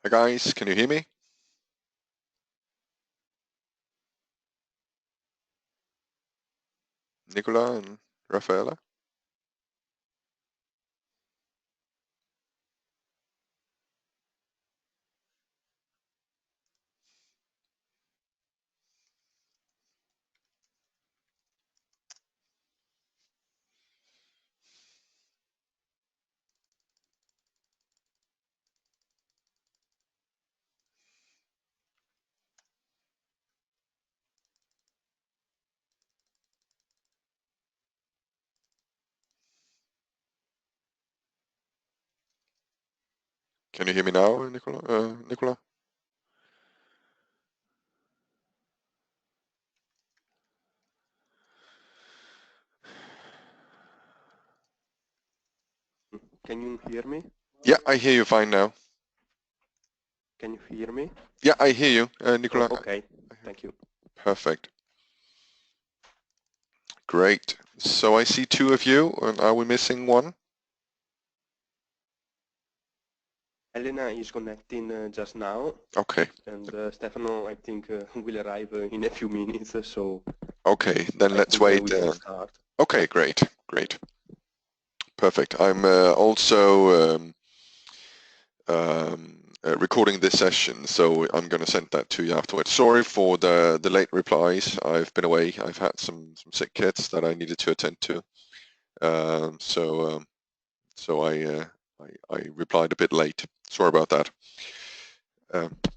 Hi guys, can you hear me? Nicola and Rafaela? Can you hear me now, Nicola? Nicola? Can you hear me? Yeah, I hear you fine now. Can you hear me? Yeah, I hear you, Nicola. Oh, okay, thank you. Perfect. Great. So I see two of you, and are we missing one? Elena is connecting just now. Okay. And Stefano, I think, will arrive in a few minutes, so Okay, then I let's think wait. we can start. Okay, great. Perfect. I'm also recording this session, so I'm going to send that to you afterwards. Sorry for the late replies. I've been away. I've had some sick kids that I needed to attend to. So I replied a bit late. Sorry about that.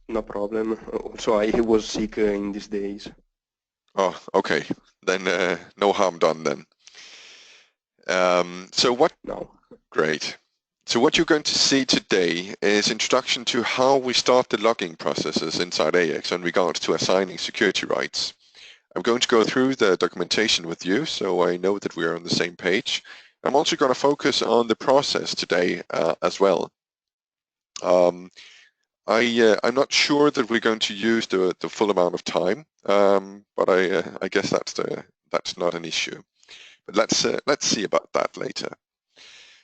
No problem. Also, I was sick in these days. Oh, okay. Then no harm done then. No. Great. So what you're going to see today is introduction to how we start the logging processes inside AX in regards to assigning security rights. I'm going to go through the documentation with you so I know that we're on the same page. I'm also going to focus on the process today as well. I'm not sure that we're going to use the full amount of time, but I guess that's not an issue. But let's see about that later.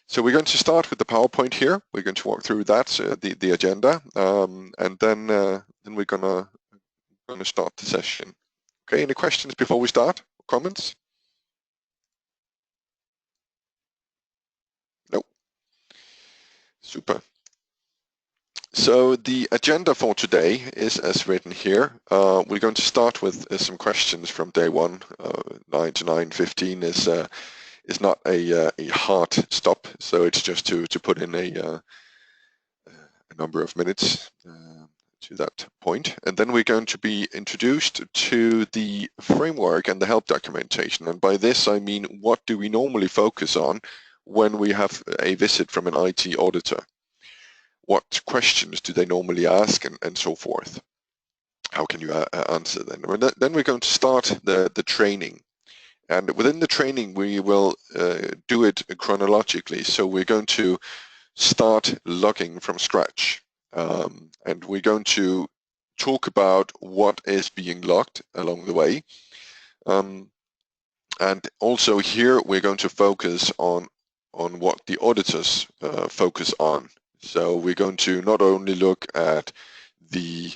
So we're going to start with the PowerPoint here. We're going to walk through that, the agenda, and then we're gonna start the session. Okay, any questions before we start? Comments? Nope. Super. So the agenda for today is as written here. We're going to start with some questions from day one. 9 to 9:15 is not a hard stop, so it's just to put in a number of minutes to that point. And then we're going to be introduced to the framework and the help documentation. And by this, I mean, what do we normally focus on when we have a visit from an IT auditor? What questions do they normally ask and so forth? How can you answer them? And then we're going to start the training. And within the training, we will do it chronologically. So we're going to start logging from scratch. And we're going to talk about what is being logged along the way. And also here, we're going to focus on what the auditors focus on. So we're going to not only look at the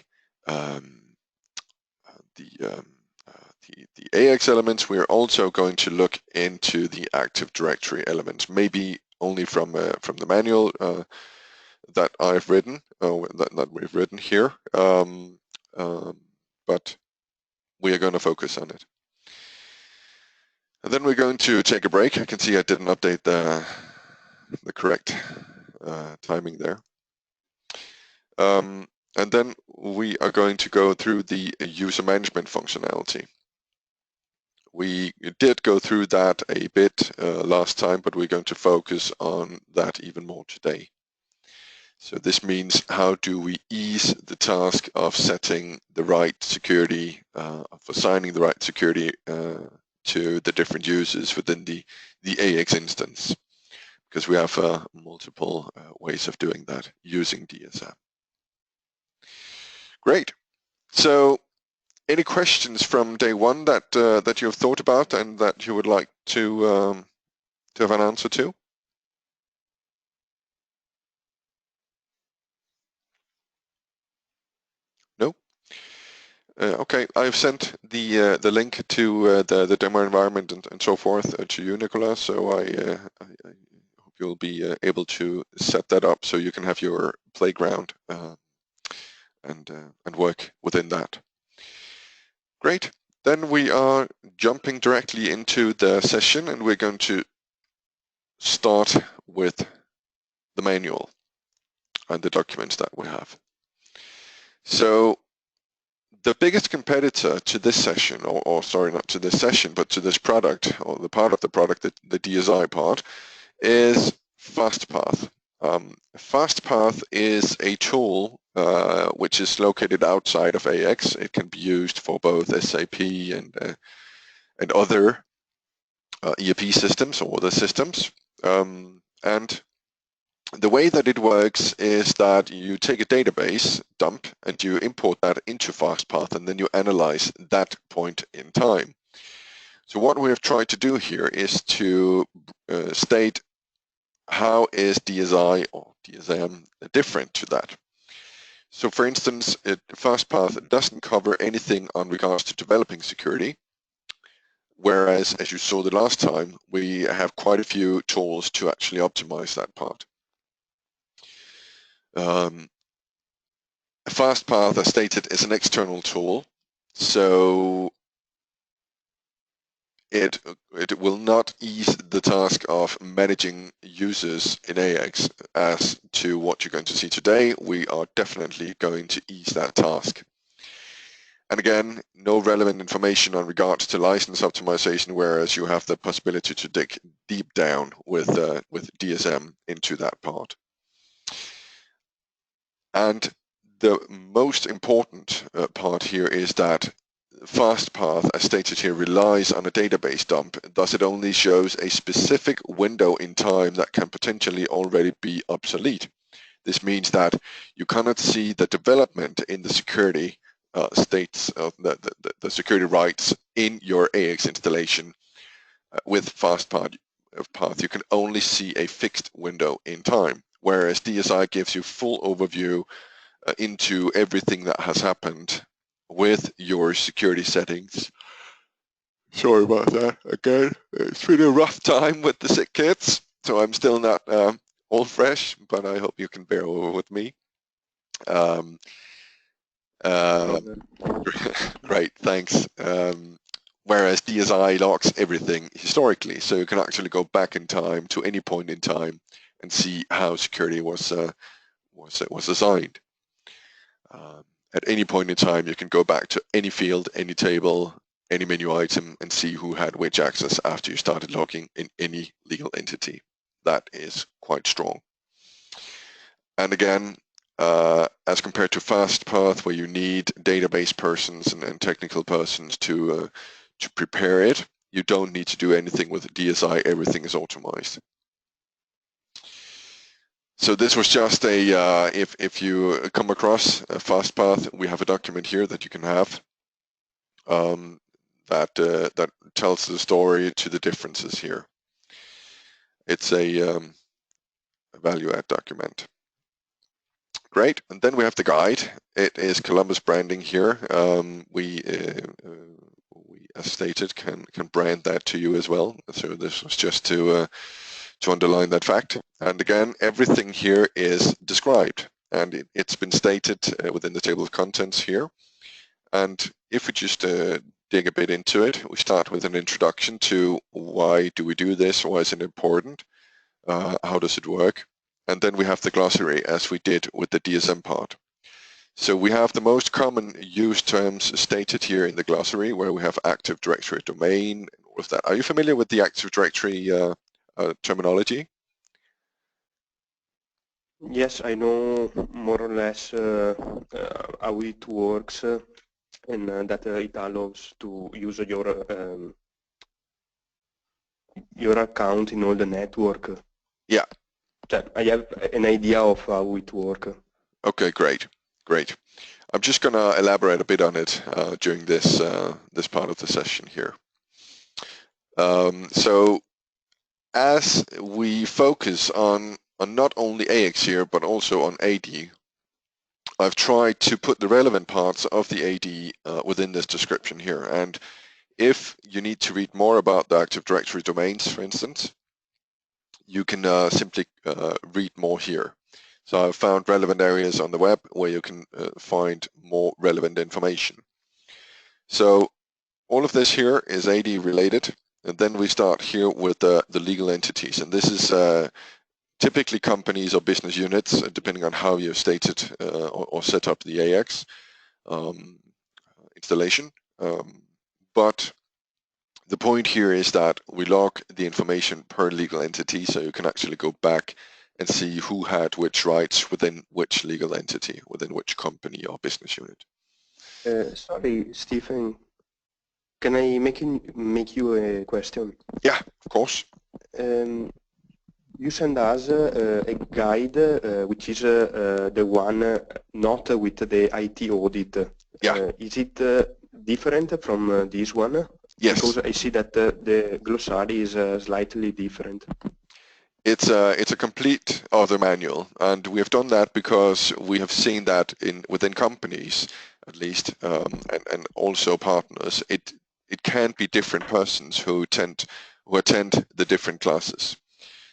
AX elements, we're also going to look into the Active Directory elements, maybe only from the manual that I've written, that we've written here, but we are going to focus on it. And then we're going to take a break. I can see I didn't update the correct timing there. And then we are going to go through the user management functionality. We did go through that a bit last time, but we're going to focus on that even more today. So this means how do we ease the task of setting the right security, of assigning the right security to the different users within the AX instance, because we have multiple ways of doing that using DSM. Great. So any questions from day one that that you've thought about and that you would like to have an answer to? Okay, I've sent the link to the demo environment and so forth to you, Nicola. So I hope you'll be able to set that up so you can have your playground and work within that. Great. Then we are jumping directly into the session, and we're going to start with the manual and the documents that we have. So the biggest competitor to this session, or sorry, not to this session, but to this product, or the part of the product, the DSI part, is FastPath. FastPath is a tool which is located outside of AX. It can be used for both SAP and other ERP systems or other systems. And the way that it works is that you take a database dump and you import that into FastPath, and then you analyze that point in time. So what we have tried to do here is to state how is DSI or DSM different to that. So for instance, FastPath doesn't cover anything on regards to developing security, whereas, as you saw the last time, we have quite a few tools to actually optimize that part. FastPath, as stated, is an external tool, so it will not ease the task of managing users in AX as to what you're going to see today. We are definitely going to ease that task. And again, no relevant information on regards to license optimization, whereas you have the possibility to dig deep down with DSM into that part. And the most important part here is that FastPath, as stated here, relies on a database dump, thus it only shows a specific window in time that can potentially already be obsolete. This means that you cannot see the development in the security states of the security rights in your AX installation. With FastPath, you can only see a fixed window in time, whereas DSI gives you full overview into everything that has happened with your security settings. Sorry about that. Again, it's been a rough time with the sick kids, so I'm still not all fresh, but I hope you can bear over with me. Great, thanks. Whereas DSI logs everything historically, so you can actually go back in time to any point in time and see how security was assigned. At any point in time, you can go back to any field, any table, any menu item, and see who had which access after you started logging in any legal entity. That is quite strong. And again, as compared to FastPath, where you need database persons and technical persons to prepare it, you don't need to do anything with DSI. Everything is automized. So this was just a, if you come across a FastPath, we have a document here that you can have that tells the story to the differences here. It's a value add document. Great, and then we have the guide. It is Columbus branding here. We, as stated, can brand that to you as well. So this was just to underline that fact. And again, everything here is described, and it's been stated within the table of contents here. And if we just dig a bit into it, we start with an introduction to why do we do this, why is it important, how does it work, and then we have the glossary as we did with the DSM part. So we have the most common used terms stated here in the glossary, where we have Active Directory domain and all of that. Are you familiar with the Active Directory terminology? Yes, I know more or less how it works, and that it allows to use your account in all the network. Yeah. I have an idea of how it works. Okay, great. I'm just going to elaborate a bit on it during this this part of the session here. So as we focus on not only AX here, but also on AD, I've tried to put the relevant parts of the AD within this description here. And if you need to read more about the Active Directory domains, for instance, you can simply read more here. So I've found relevant areas on the web where you can find more relevant information. So all of this here is AD related. And then we start here with the legal entities. And this is typically companies or business units, depending on how you state it or set up the AX installation. But the point here is that we log the information per legal entity, so you can actually go back and see who had which rights within which legal entity, within which company or business unit. Sorry, Stephen. Can I make you a question? Yeah, of course. You send us a guide, which is the one not with the IT audit. Yeah. Is it different from this one? Yes. Because I see that the glossary is slightly different. It's a complete other manual, and we have done that because we have seen that within companies, at least, and also partners, it can be different persons who attend the different classes.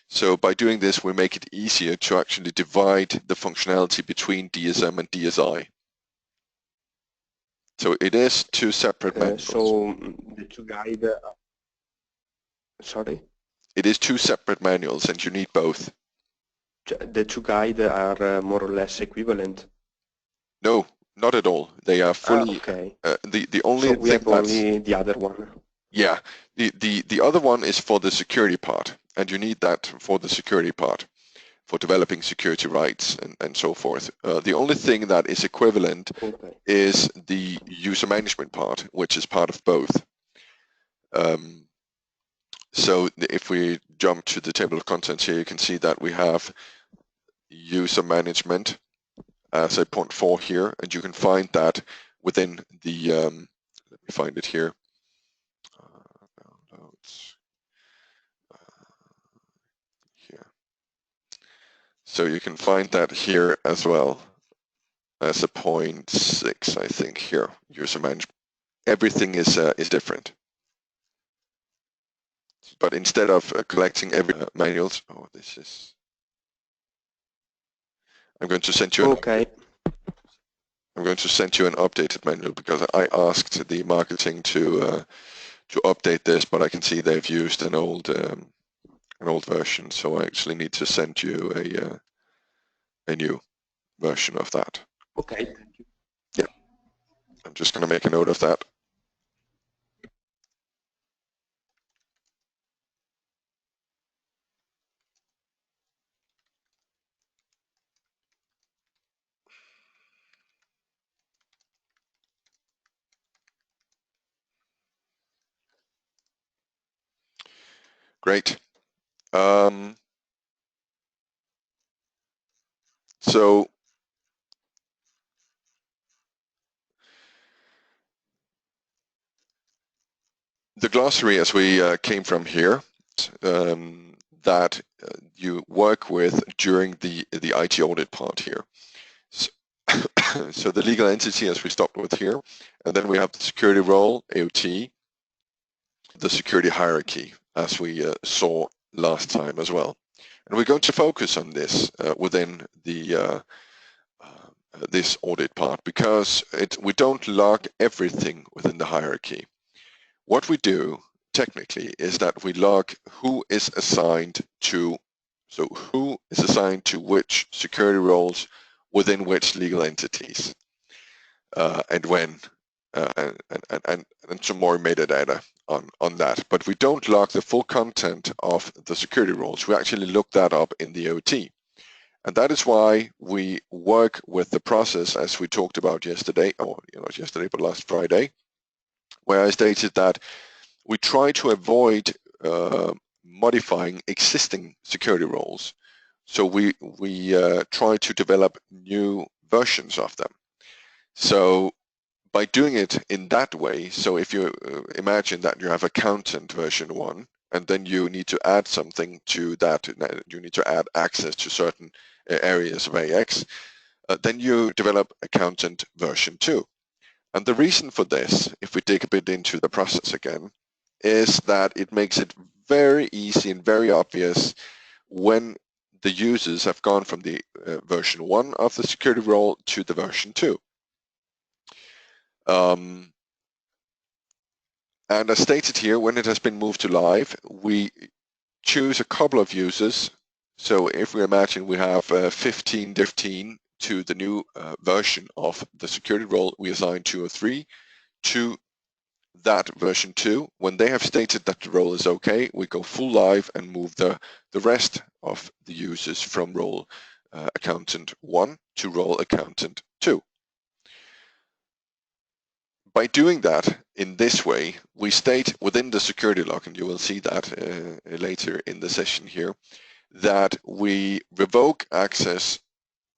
So by doing this, we make it easier to actually divide the functionality between DSM and DSI. So it is two separate manuals. So the two guides, sorry? It is two separate manuals, and you need both. The two guides are more or less equivalent? No, not at all. They are fully, okay. The only so we have only the other one. Yeah, the other one is for the security part, and you need that for the security part, for developing security rights and so forth. The only thing that is equivalent is the user management part, which is part of both. So if we jump to the table of contents here, you can see that we have user management as a point 4 here, and you can find that within the, let me find it here. Here. So you can find that here as well as a point 6, I think, here, user management. Everything is different. But instead of collecting every manuals, oh, this is, I'm going to send you I'm going to send you an updated manual because I asked the marketing to update this, but I can see they've used an old version, so I actually need to send you a new version of that. Okay, thank you. Yeah, I'm just going to make a note of that. Great. So the glossary, as we came from here, that you work with during the IT audit part here. So the legal entity, as we stopped with here, and then we have the security role, AOT, the security hierarchy, as we saw last time as well. And we're going to focus on this within the this audit part because we don't log everything within the hierarchy. What we do technically is that we log who is assigned to, so who is assigned to which security roles within which legal entities and when, and some more metadata on that. But we don't log the full content of the security roles. We actually look that up in the OT. And that is why we work with the process as we talked about yesterday, or not yesterday, but last Friday, where I stated that we try to avoid modifying existing security roles. So we try to develop new versions of them. So by doing it in that way, so if you imagine that you have accountant version 1, and then you need to add something to that, you need to add access to certain areas of AX, Then you develop accountant version 2. And the reason for this, if we dig a bit into the process again, is that it makes it very easy and very obvious when the users have gone from the version 1 of the security role to the version 2. And as stated here, when it has been moved to live, we choose a couple of users. So if we imagine we have 15 to the new version of the security role, we assign 2 or 3 to that version 2. When they have stated that the role is okay, we go full live and move the rest of the users from role accountant 1 to role accountant 2. By doing that in this way, we state within the security log, and you will see that later in the session here, that we revoke access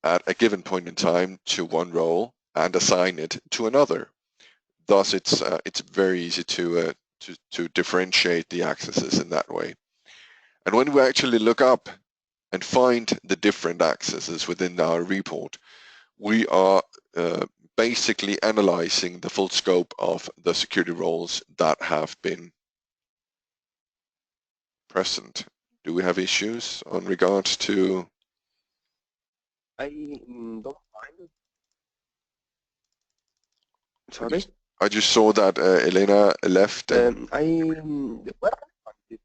at a given point in time to one role and assign it to another. Thus, it's very easy to differentiate the accesses in that way. And when we actually look up and find the different accesses within our report, we are basically analyzing the full scope of the security roles that have been present. Do we have issues on regards to? I don't find it. Sorry? I just saw that Elena left. Where I find it?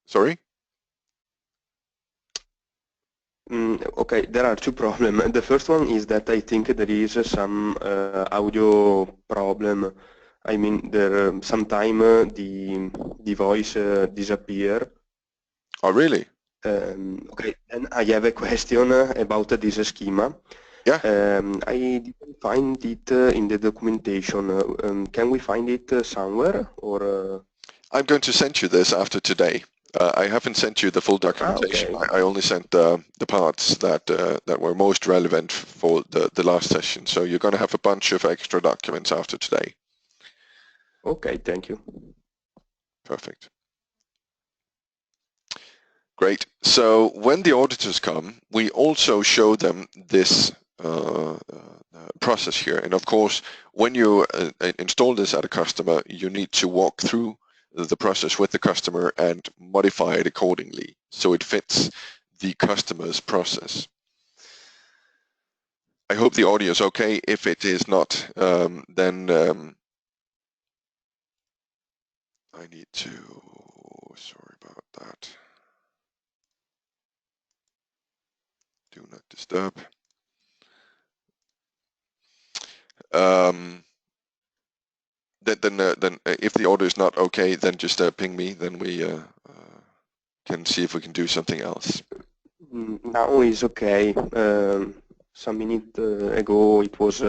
Sorry? Okay, there are two problems. The first one is that I think there is some audio problem. I mean, there sometimes the voice disappear. Oh, really? Okay, then I have a question about this schema. Yeah. I didn't find it in the documentation. Can we find it somewhere, or? I'm going to send you this after today. I haven't sent you the full documentation. Okay. I only sent the parts that were most relevant for the last session. So you're going to have a bunch of extra documents after today. Okay, thank you. Perfect. Great. So when the auditors come, we also show them this process here. And of course, when you install this at a customer, you need to walk through the process with the customer and modify it accordingly so it fits the customer's process. I hope the audio is okay. If it is not, then I need to, sorry about that. Do not disturb. Then if the audio is not okay, then just ping me, then we can see if we can do something else. Now it's okay. Some minute ago it was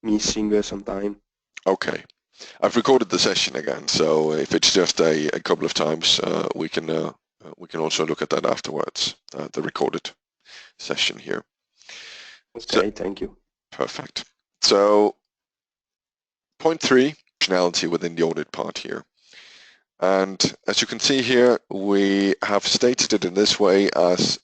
missing sometime. Okay. I've recorded the session again, so if it's just a couple of times, we can also look at that afterwards, the recorded session here. Okay, thank you. Perfect. So point 3, functionality within the audit part here. And as you can see here, we have stated it in this way as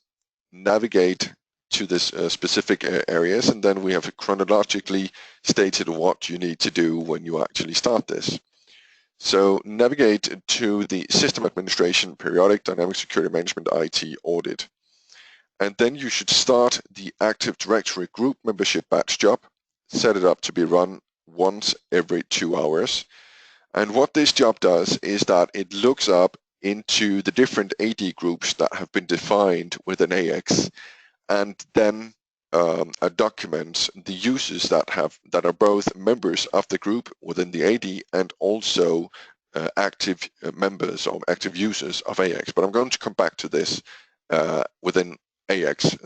navigate to this specific areas, and then we have chronologically stated what you need to do when you actually start this. So navigate to the System Administration Periodic Dynamic Security Management IT Audit. And then you should start the Active Directory Group Membership Batch job, set it up to be run once every 2 hours. And what this job does is that it looks up into the different AD groups that have been defined within AX, and then documents the users that are both members of the group within the AD and also active members or active users of AX. But I'm going to come back to this within AX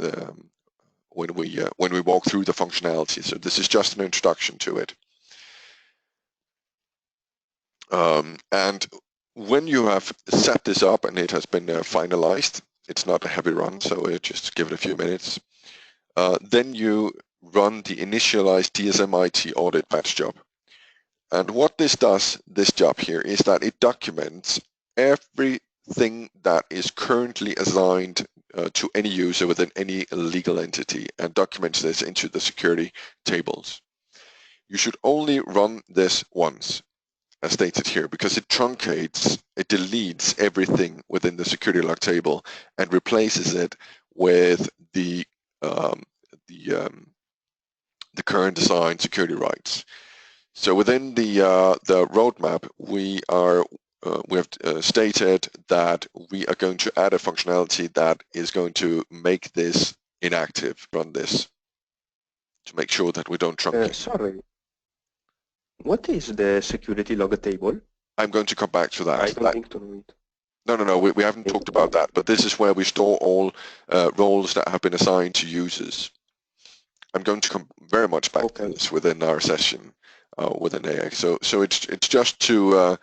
when we walk through the functionality. So this is just an introduction to it. And when you have set this up and it has been finalized, it's not a heavy run, so just give it a few minutes. Then you run the initialized DSM IT audit batch job. And what this does, this job here, is that it documents everything that is currently assigned to any user within any legal entity and documents this into the security tables. You should only run this once, as stated here, because it truncates, it deletes everything within the security log table and replaces it with the current design security rights. So within the roadmap, we have stated that we are going to add a functionality that is going to make this inactive, run this, to make sure that we don't truncate. Sorry, what is the security log table? I'm going to come back to that. I don't think to know it. No, we haven't talked about that, but this is where we store all roles that have been assigned to users. I'm going to come very much back to this within our session within AX. So it's just to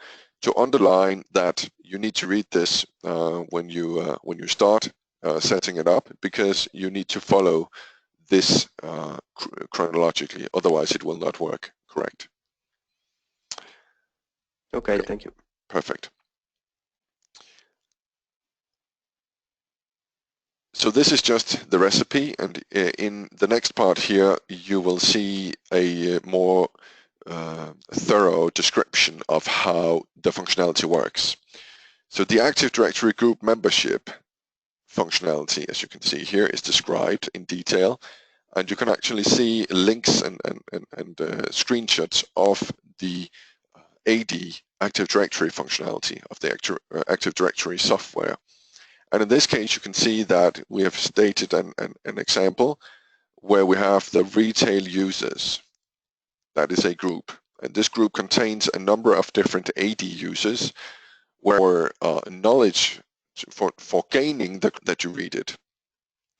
underline that you need to read this when you start setting it up, because you need to follow this chronologically, otherwise it will not work correct. Okay, thank you. Perfect. So this is just the recipe, and in the next part here you will see a more thorough description of how the functionality works. So the Active Directory group membership functionality, as you can see here, is described in detail, and you can actually see links and screenshots of the AD Active Directory functionality of the Active Directory software. And in this case, you can see that we have stated an example where we have the retail users. That is a group. And this group contains a number of different AD users where knowledge for gaining that you read it,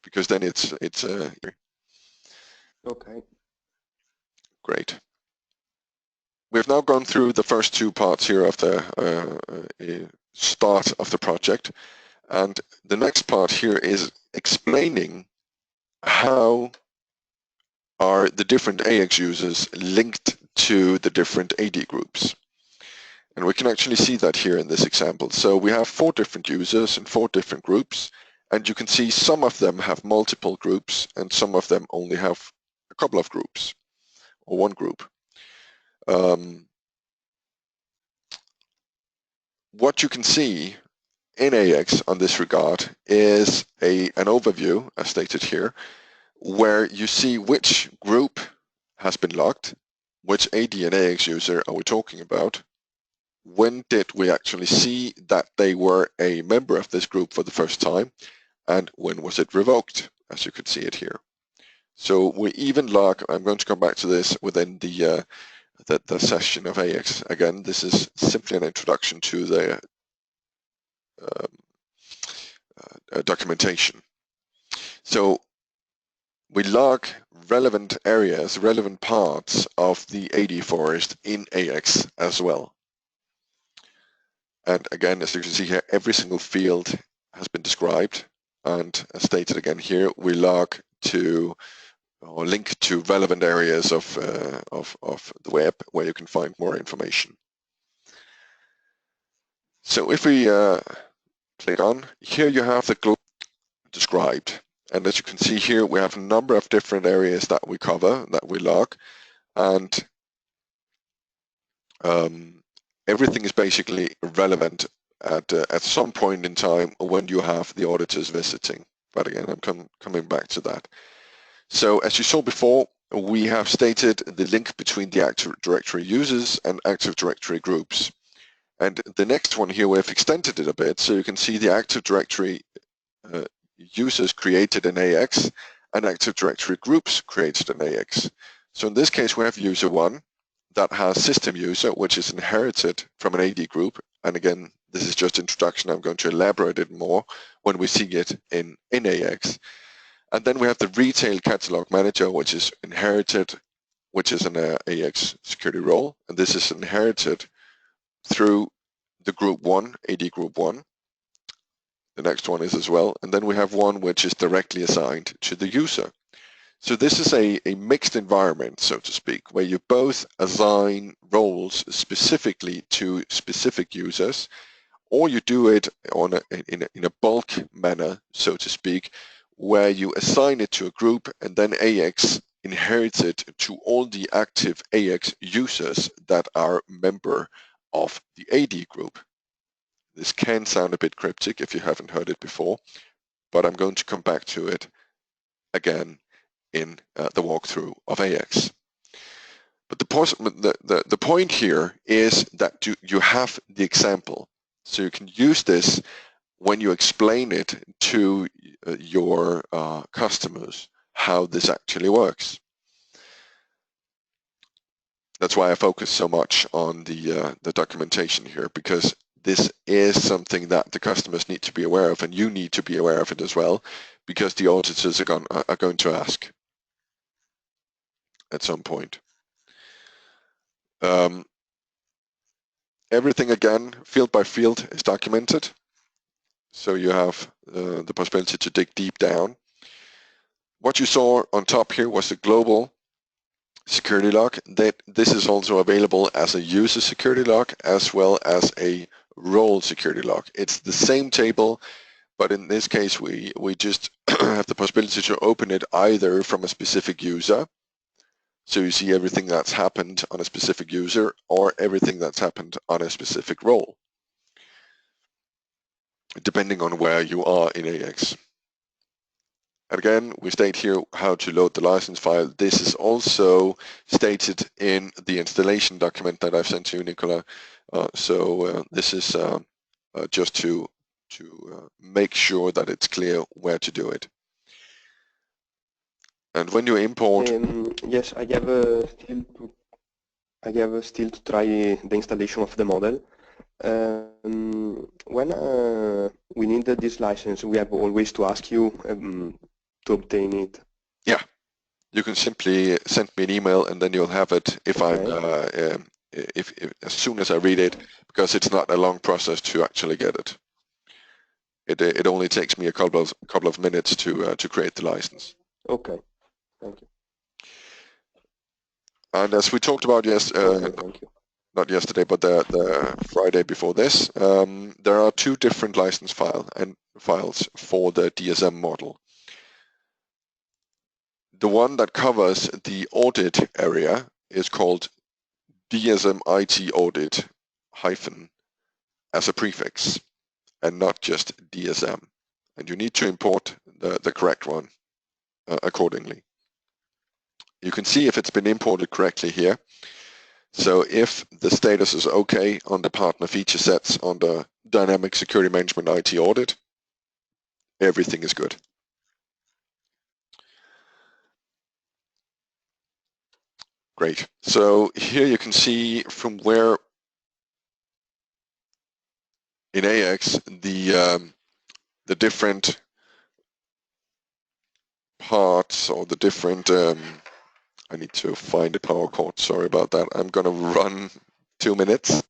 because then it's okay. Great. We've now gone through the first two parts here of the start of the project. And the next part here is explaining how are the different AX users linked to the different AD groups. And we can actually see that here in this example. So we have 4 different users and 4 different groups, and you can see some of them have multiple groups and some of them only have a couple of groups or one group. What you can see in AX on this regard is an overview, as stated here, where you see which group has been logged, which AD and AX user are we talking about, when did we actually see that they were a member of this group for the first time, and when was it revoked, as you could see it here. So we even log, I'm going to come back to this within the session of AX. Again, this is simply an introduction to the documentation. So we log relevant areas, relevant parts of the AD forest in AX as well. And again, as you can see here, every single field has been described. And as stated again here, we log to or link to relevant areas of the web where you can find more information. So if we click on, here you have the group described. And as you can see here, we have a number of different areas that we cover, that we log, and everything is basically relevant at some point in time when you have the auditors visiting. But again, I'm coming back to that. So as you saw before, we have stated the link between the Active Directory users and Active Directory groups. And the next one here, we have extended it a bit, so you can see the Active Directory users created an AX and Active Directory groups created an AX. So in this case, we have user 1 that has system user, which is inherited from an AD group. And again, this is just introduction. I'm going to elaborate it more when we see it in AX. And then we have the retail catalog manager, which is inherited, which is an AX security role. And this is inherited through the group 1, AD group 1. The next one is as well. And then we have one which is directly assigned to the user. So this is a mixed environment, so to speak, where you both assign roles specifically to specific users, or you do it in a bulk manner, so to speak, where you assign it to a group and then AX inherits it to all the active AX users that are member of the AD group. This can sound a bit cryptic if you haven't heard it before, but I'm going to come back to it again in the walkthrough of AX. But the point here is that you have the example. So you can use this when you explain it to your customers, how this actually works. That's why I focus so much on the documentation here, because this is something that the customers need to be aware of, and you need to be aware of it as well, because the auditors are going to ask at some point. Everything again, field by field, is documented, so you have the possibility to dig deep down. What you saw on top here was the global security log. This is also available as a user security log as well as a role security log. It's the same table, but in this case we just have the possibility to open it either from a specific user, so you see everything that's happened on a specific user, or everything that's happened on a specific role, depending on where you are in AX. And again, we state here how to load the license file. This is also stated in the installation document that I've sent to you, Nicola. This is just to make sure that it's clear where to do it. And when you import... Yes, I have still to try the installation of the model. When we need this license, we have always to ask you to obtain it. Yeah, you can simply send me an email and then you'll have it if okay. if as soon as I read it, because it's not a long process to actually get it. It only takes me a couple of minutes to create the license. Okay, thank you. And as we talked about not yesterday, but the Friday before this, there are two different license files for the DSM model. The one that covers the audit area is called DSM IT audit hyphen as a prefix, and not just DSM. And you need to import the correct one accordingly. You can see if it's been imported correctly here. So if the status is okay on the partner feature sets on the Dynamic Security Management IT audit, everything is good. Great. So here you can see from where in AX the different parts, or the different I need to find a power cord, sorry about that. I'm gonna run 2 minutes.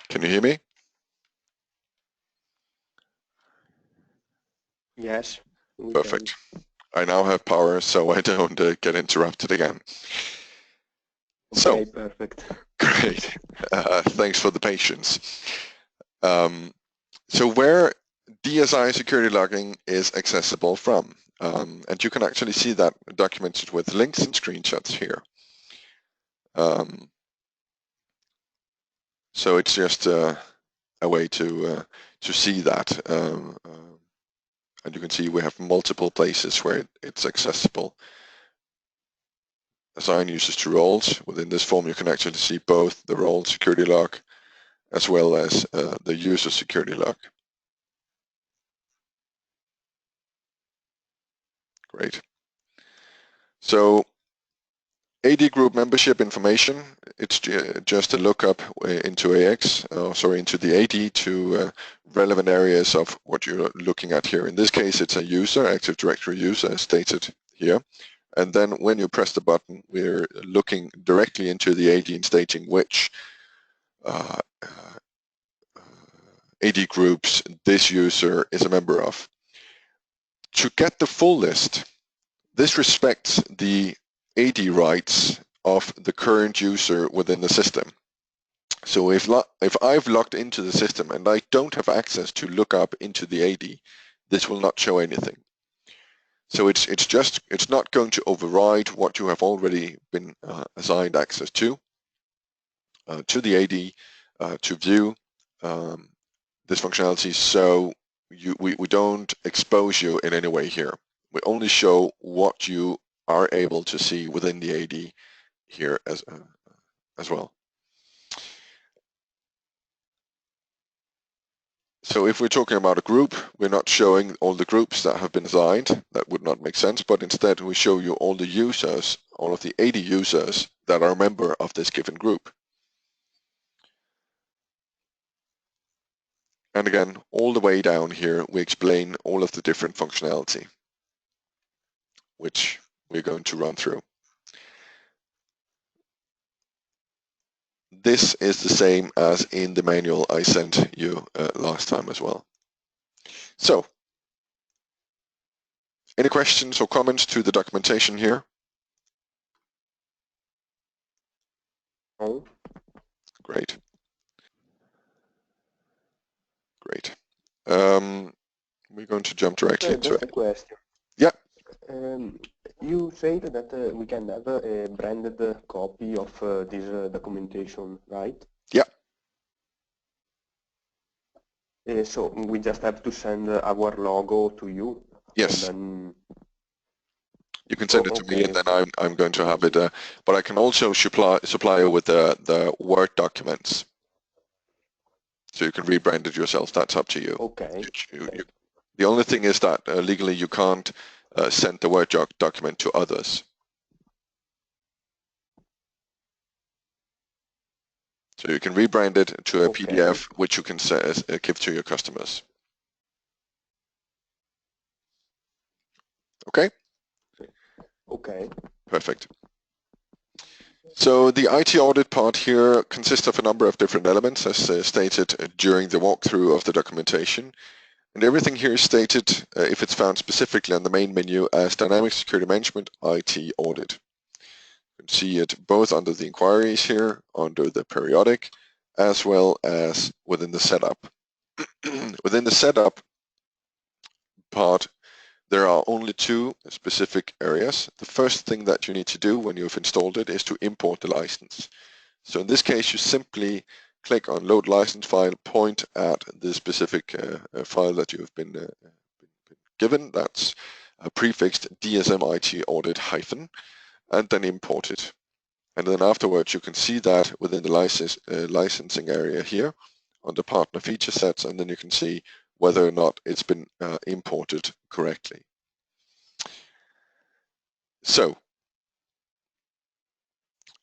Can you hear me? Yes. Perfect. I now have power, so I don't get interrupted again. Okay, perfect. Great. Thanks for the patience. So where DSI security logging is accessible from, and you can actually see that documented with links and screenshots here. So it's just a way to see that, and you can see we have multiple places where it's accessible. Assign users to roles. Within this form, you can actually see both the role security log as well as the user security log. Great. So AD group membership information, it's just a lookup into into the AD to relevant areas of what you're looking at here. In this case, it's a user, Active Directory user, as stated here. And then when you press the button, we're looking directly into the AD and stating which AD groups this user is a member of. To get the full list, this respects the AD rights of the current user within the system. So if I've logged into the system and I don't have access to look up into the AD, this will not show anything. So it's not going to override what you have already been assigned access to the AD to view this functionality. So we don't expose you in any way here. We only show what you are able to see within the AD here as well. So if we're talking about a group, we're not showing all the groups that have been assigned. That would not make sense, but instead we show you all the users, all of the AD users that are a member of this given group. And again, all the way down here, we explain all of the different functionality, which we're going to run through. This is the same as in the manual I sent you last time as well. So, any questions or comments to the documentation here? No. Great. Great. We're going to jump directly into it. Just a question. Yeah. You said that we can have a branded copy of this documentation, right? Yeah. So we just have to send our logo to you. Yes. And then you can send it to me, and then I'm going to have it. But I can also supply you with the Word documents, so you can rebrand it yourself. That's up to you. Okay. The only thing is that legally you can't send the Word document to others. So you can rebrand it to a PDF, which you can give to your customers. Okay? Okay. Perfect. So the IT audit part here consists of a number of different elements, as stated during the walkthrough of the documentation. And everything here is stated, if it's found specifically on the main menu, as Dynamic Security Management IT Audit. You can see it both under the inquiries here, under the periodic, as well as within the setup. Within the setup part, there are only two specific areas. The first thing that you need to do when you've installed it is to import the license. So in this case, you simply click on Load License File, point at the specific file that you've been given. That's prefixed DSM IT Audit hyphen, and then import it. And then afterwards, you can see that within the licensing area here on the partner feature sets, and then you can see whether or not it's been imported correctly. So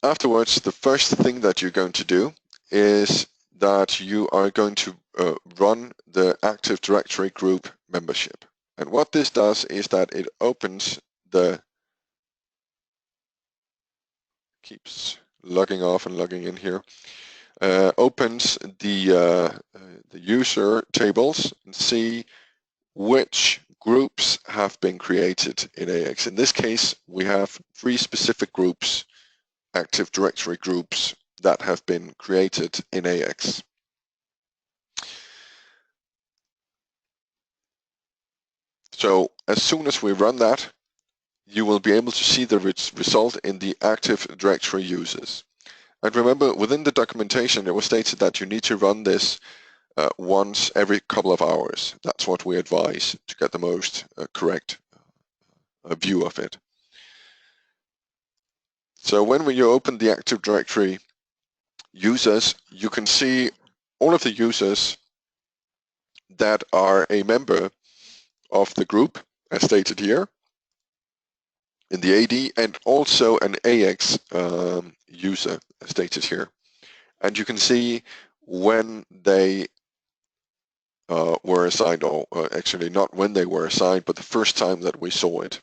afterwards, the first thing that you're going to do is that you are going to run the Active Directory group membership. And what this does is that it opens the, keeps logging off and logging in here, opens the user tables and see which groups have been created in AX. In this case, we have 3 specific groups Active Directory groups that have been created in AX. So as soon as we run that, you will be able to see the result in the Active Directory users. And remember, within the documentation, it was stated that you need to run this once every couple of hours. That's what we advise to get the most correct view of it. So when you open the Active Directory users, you can see all of the users that are a member of the group, as stated here in the AD, and also an AX user, as stated here. And you can see when they were assigned, or actually not when they were assigned, but the first time that we saw it.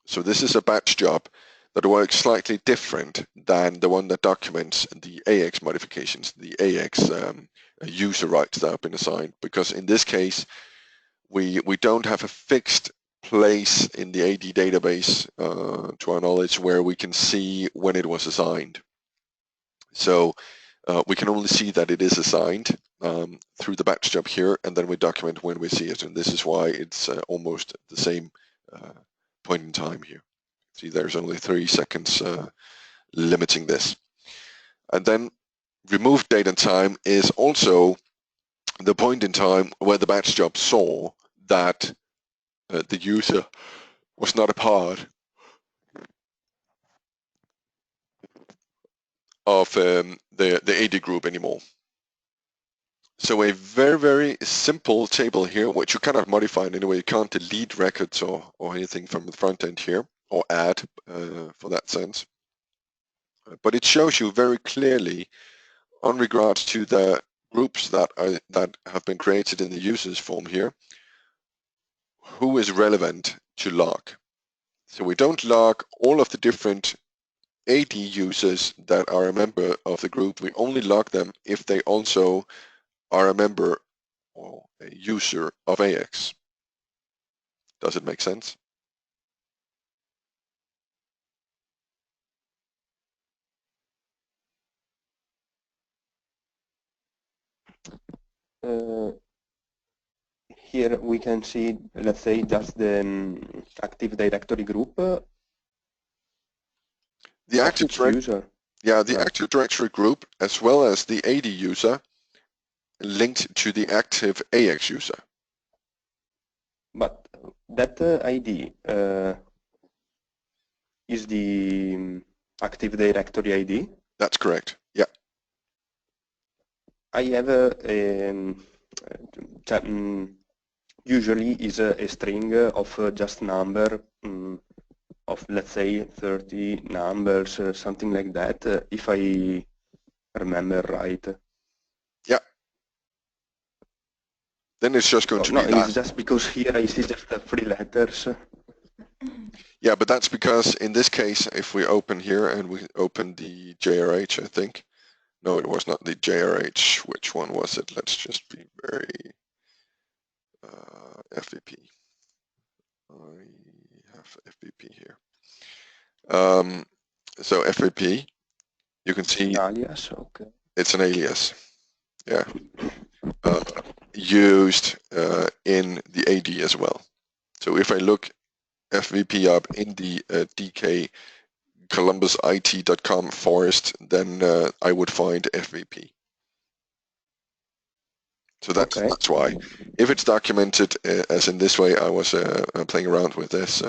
So this is a batch job that works slightly different than the one that documents the AX modifications, the AX user rights that have been assigned, because in this case, we don't have a fixed place in the AD database, to our knowledge, where we can see when it was assigned. So we can only see that it is assigned through the batch job here, and then we document when we see it. And this is why it's almost the same point in time here. See, there's only 3 seconds limiting this. And then remove date and time is also the point in time where the batch job saw that the user was not a part of the AD group anymore. So a very, very simple table here, which you cannot modify in any way. You can't delete records or anything from the front end here, or add for that sense. But it shows you very clearly on regards to the groups that have been created in the users form here, who is relevant to log. So we don't log all of the different AD users that are a member of the group. We only log them if they also are a member or a user of AX. Does it make sense? Here we can see, let's say, just the Active Directory group. The Active user. Yeah, the Active Directory group, as well as the AD user, linked to the active AX user. But that ID is the Active Directory ID? That's correct, yeah. I have usually is a string of just number of, let's say, 30 numbers, something like that, if I remember right. Yeah. Then it's just going to be that. It's just because here I see just the 3 letters. Yeah, but that's because in this case, if we open here and we open the JRH, I think. No, it was not the JRH. Which one was it? Let's just be very FVP. I have FVP here. So FVP, you can see alias, okay. It's an alias. Yeah. Used in the AD as well. So if I look FVP up in the DK columbusit.com forest, then I would find FVP. So that's why. If it's documented as in this way, I was playing around with this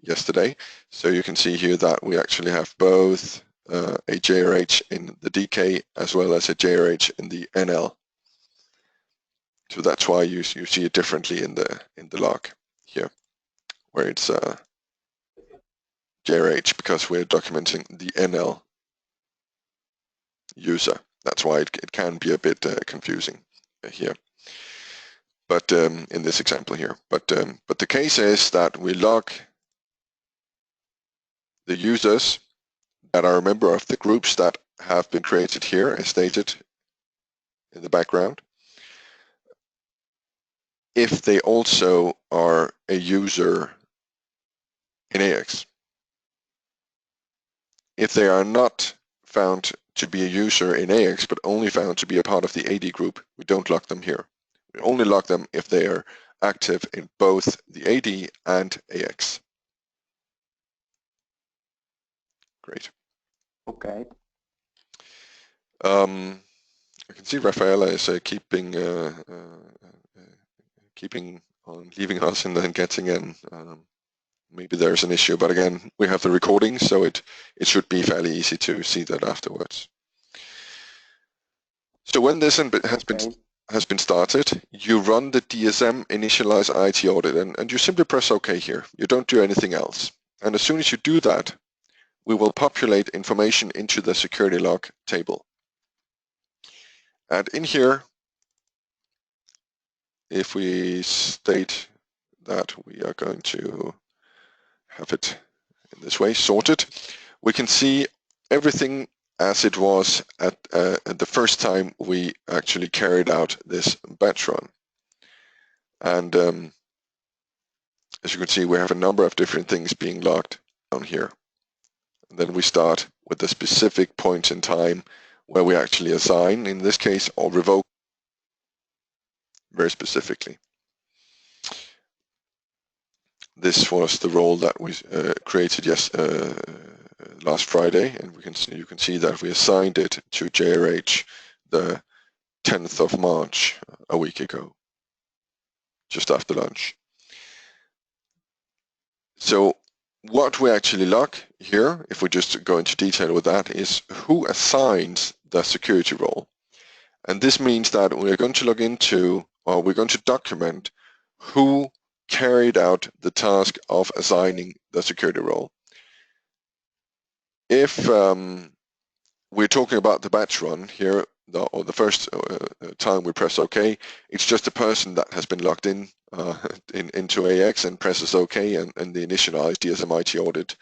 yesterday. So you can see here that we actually have both a JRH in the DK as well as a JRH in the NL. So that's why you see it differently in the log here, where it's JRH, because we're documenting the NL user. That's why it can be a bit confusing here. But in this example here, but the case is that we log the users that are a member of the groups that have been created here, as stated in the background, if they also are a user in AX. if they are not found to be a user in AX, but only found to be a part of the AD group, we don't lock them here. We only lock them if they are active in both the AD and AX. Great. Okay. I can see Rafaela is keeping on leaving us and then getting in. Maybe there's an issue, but again, we have the recording, so it should be fairly easy to see that afterwards. So when this has been started, you run the DSM initialize IT audit, and you simply press OK here. You don't do anything else. And as soon as you do that, we will populate information into the security log table. And in here, if we state that we are going to have it in this way, sorted, we can see everything as it was at the first time we actually carried out this batch run. And as you can see, we have a number of different things being logged down here. And then we start with the specific point in time where we actually assign, in this case, or revoke very specifically. This was the role that we created last Friday, and you can see that we assigned it to JRH the 10th of March, a week ago, just after lunch. So what we actually log here, if we just go into detail with that, is who assigns the security role. And this means that we're going to log into, or we're going to document who carried out the task of assigning the security role. If we're talking about the batch run here, or the first time we press OK, it's just a person that has been logged into AX and presses OK, and the initialized DSM IT audit,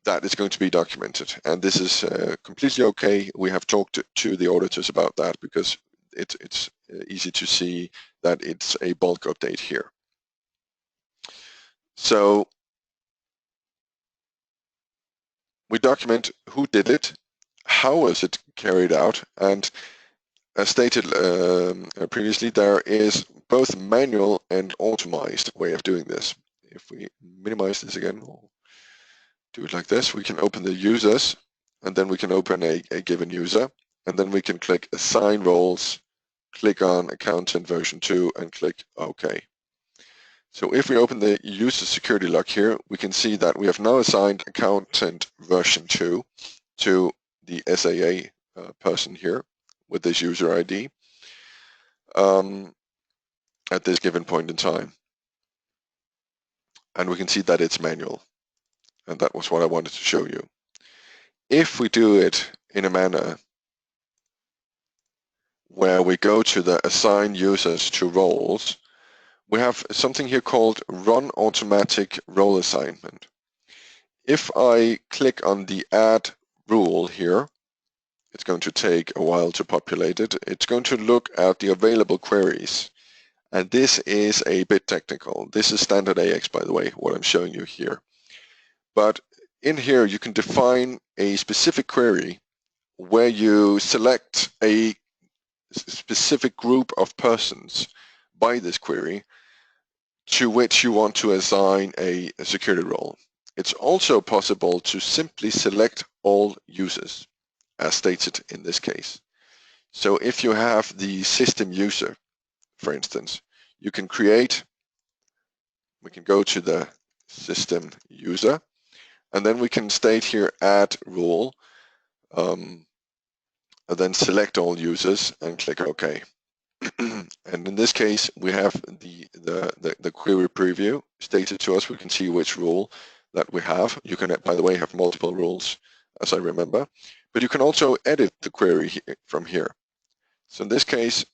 that is going to be documented. And this is completely OK. We have talked to the auditors about that because it's easy to see that it's a bulk update here. So we document who did it, how was it carried out, and as stated previously, there is both manual and automized way of doing this. If we minimize this again, we'll do it like this. We can open the users, and then we can open a given user, and then we can click Assign Roles, click on Accountant version 2, and click OK. So if we open the user security log here, we can see that we have now assigned Accountant version 2 to the SAA person here with this user ID at this given point in time. And we can see that it's manual. And that was what I wanted to show you. If we do it in a manner where we go to the Assign Users to Roles, we have something here called Run Automatic Role Assignment. If I click on the Add rule here, it's going to take a while to populate it. It's going to look at the available queries. And this is a bit technical. This is standard AX, by the way, what I'm showing you here. But in here, you can define a specific query where you select a specific group of persons by this query to which you want to assign a security role. It's also possible to simply select all users, as stated in this case. So if you have the system user, for instance, you can create, we can go to the system user, and then we can state here add rule, and then select all users and click OK. And in this case, we have the query preview stated to us. We can see which rule that we have. You can, by the way, have multiple rules, as I remember, but you can also edit the query from here. So in this case,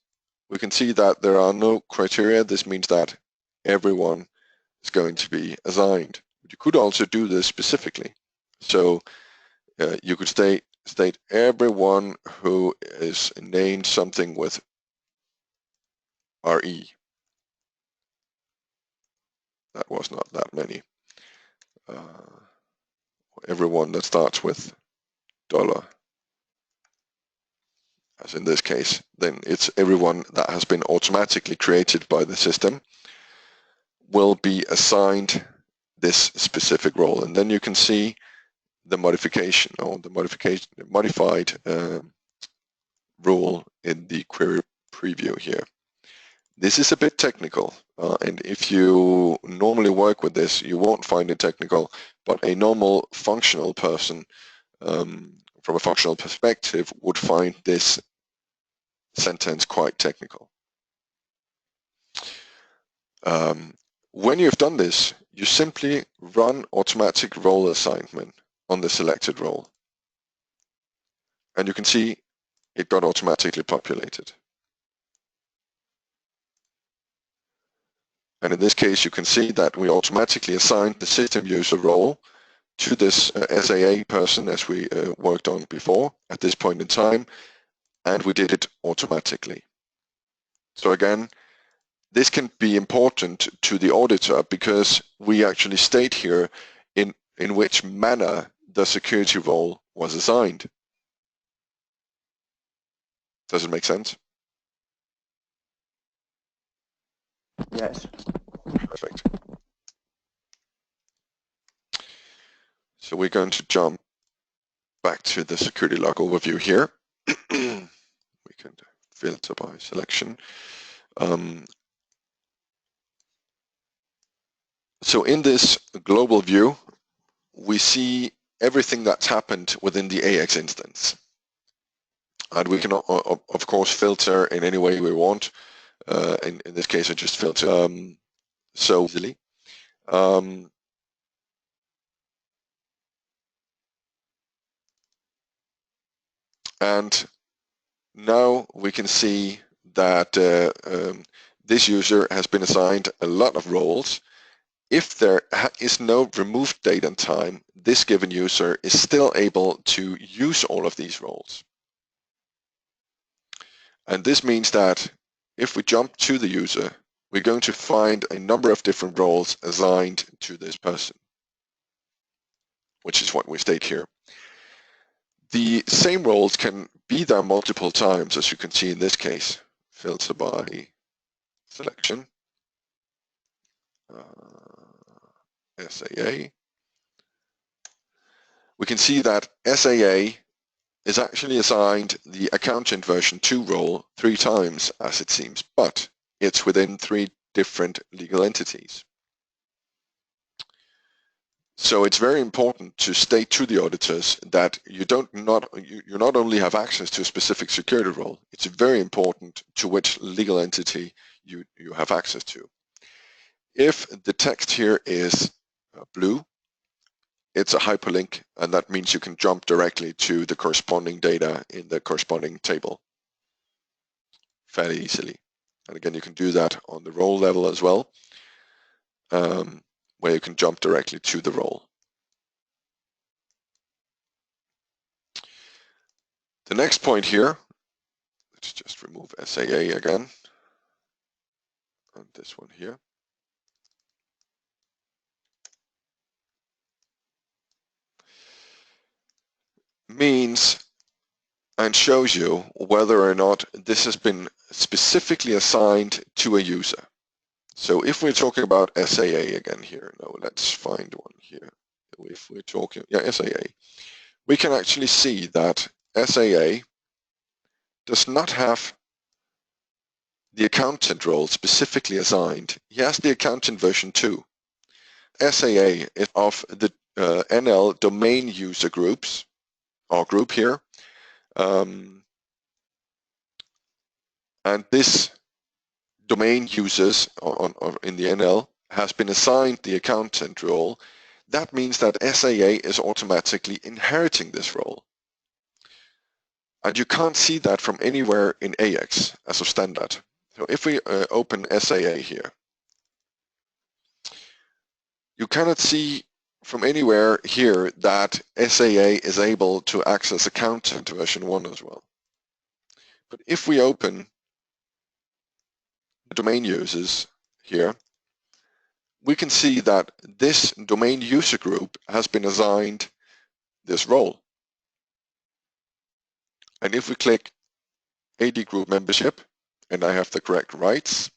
we can see that there are no criteria. This means that everyone is going to be assigned. But you could also do this specifically. So you could state everyone who is named something with RE. That was not that many. Everyone that starts with as in this case, then it's everyone that has been automatically created by the system will be assigned this specific role. And then you can see the modification or the modified rule in the query preview here. This is a bit technical, and if you normally work with this, you won't find it technical, but a normal functional person from a functional perspective would find this sentence quite technical. When you've done this, you simply run automatic role assignment on the selected role. And you can see it got automatically populated. And in this case, you can see that we automatically assigned the system user role to this SAA person as we worked on before at this point in time, and we did it automatically. So again, this can be important to the auditor because we actually state here in which manner the security role was assigned. Does it make sense? Yes. Perfect. So we're going to jump back to the security log overview here. We can filter by selection. So in this global view, we see everything that's happened within the AX instance. And we can, of course, filter in any way we want. In this case, I just filter so easily. And now we can see that this user has been assigned a lot of roles. If there is no removed date and time, this given user is still able to use all of these roles. And this means that if we jump to the user, we're going to find a number of different roles assigned to this person, which is what we state here. The same roles can be there multiple times, as you can see in this case. Filter by selection, SAA. We can see that SAA is actually assigned the accountant version 2 role 3 times, as it seems, but it's within 3 different legal entities. So it's very important to state to the auditors that you not only have access to a specific security role, it's very important to which legal entity you have access to. If the text here is blue, it's a hyperlink, and that means you can jump directly to the corresponding data in the corresponding table fairly easily. And again, you can do that on the role level as well, where you can jump directly to the role. The next point here, let's just remove SAA again, and this one here. Means and shows you whether or not this has been specifically assigned to a user. So if we're talking about SAA again here, no, let's find one here. If we're talking, SAA, we can actually see that SAA does not have the accountant role specifically assigned. He has the accountant version 2. SAA is of the NL domain user groups, our group here. And this domain users in the NL has been assigned the accountant role. That means that SAA is automatically inheriting this role. And you can't see that from anywhere in AX as a standard. So if we open SAA here, you cannot see from anywhere here that SAA is able to access accountant version 1 as well. But if we open the domain users here, we can see that this domain user group has been assigned this role. And if we click AD group membership, and I have the correct rights,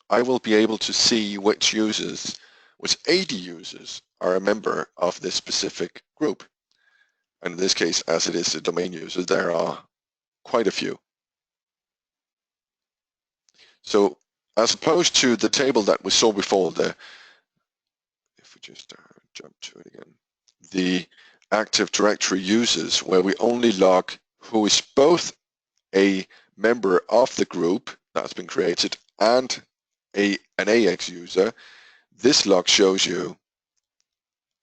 I will be able to see which AD users are a member of this specific group. And in this case, as it is a domain user, there are quite a few. So as opposed to the table that we saw before, if we just jump to it again, the Active Directory users, where we only log who is both a member of the group that's been created and an AX user, this log shows you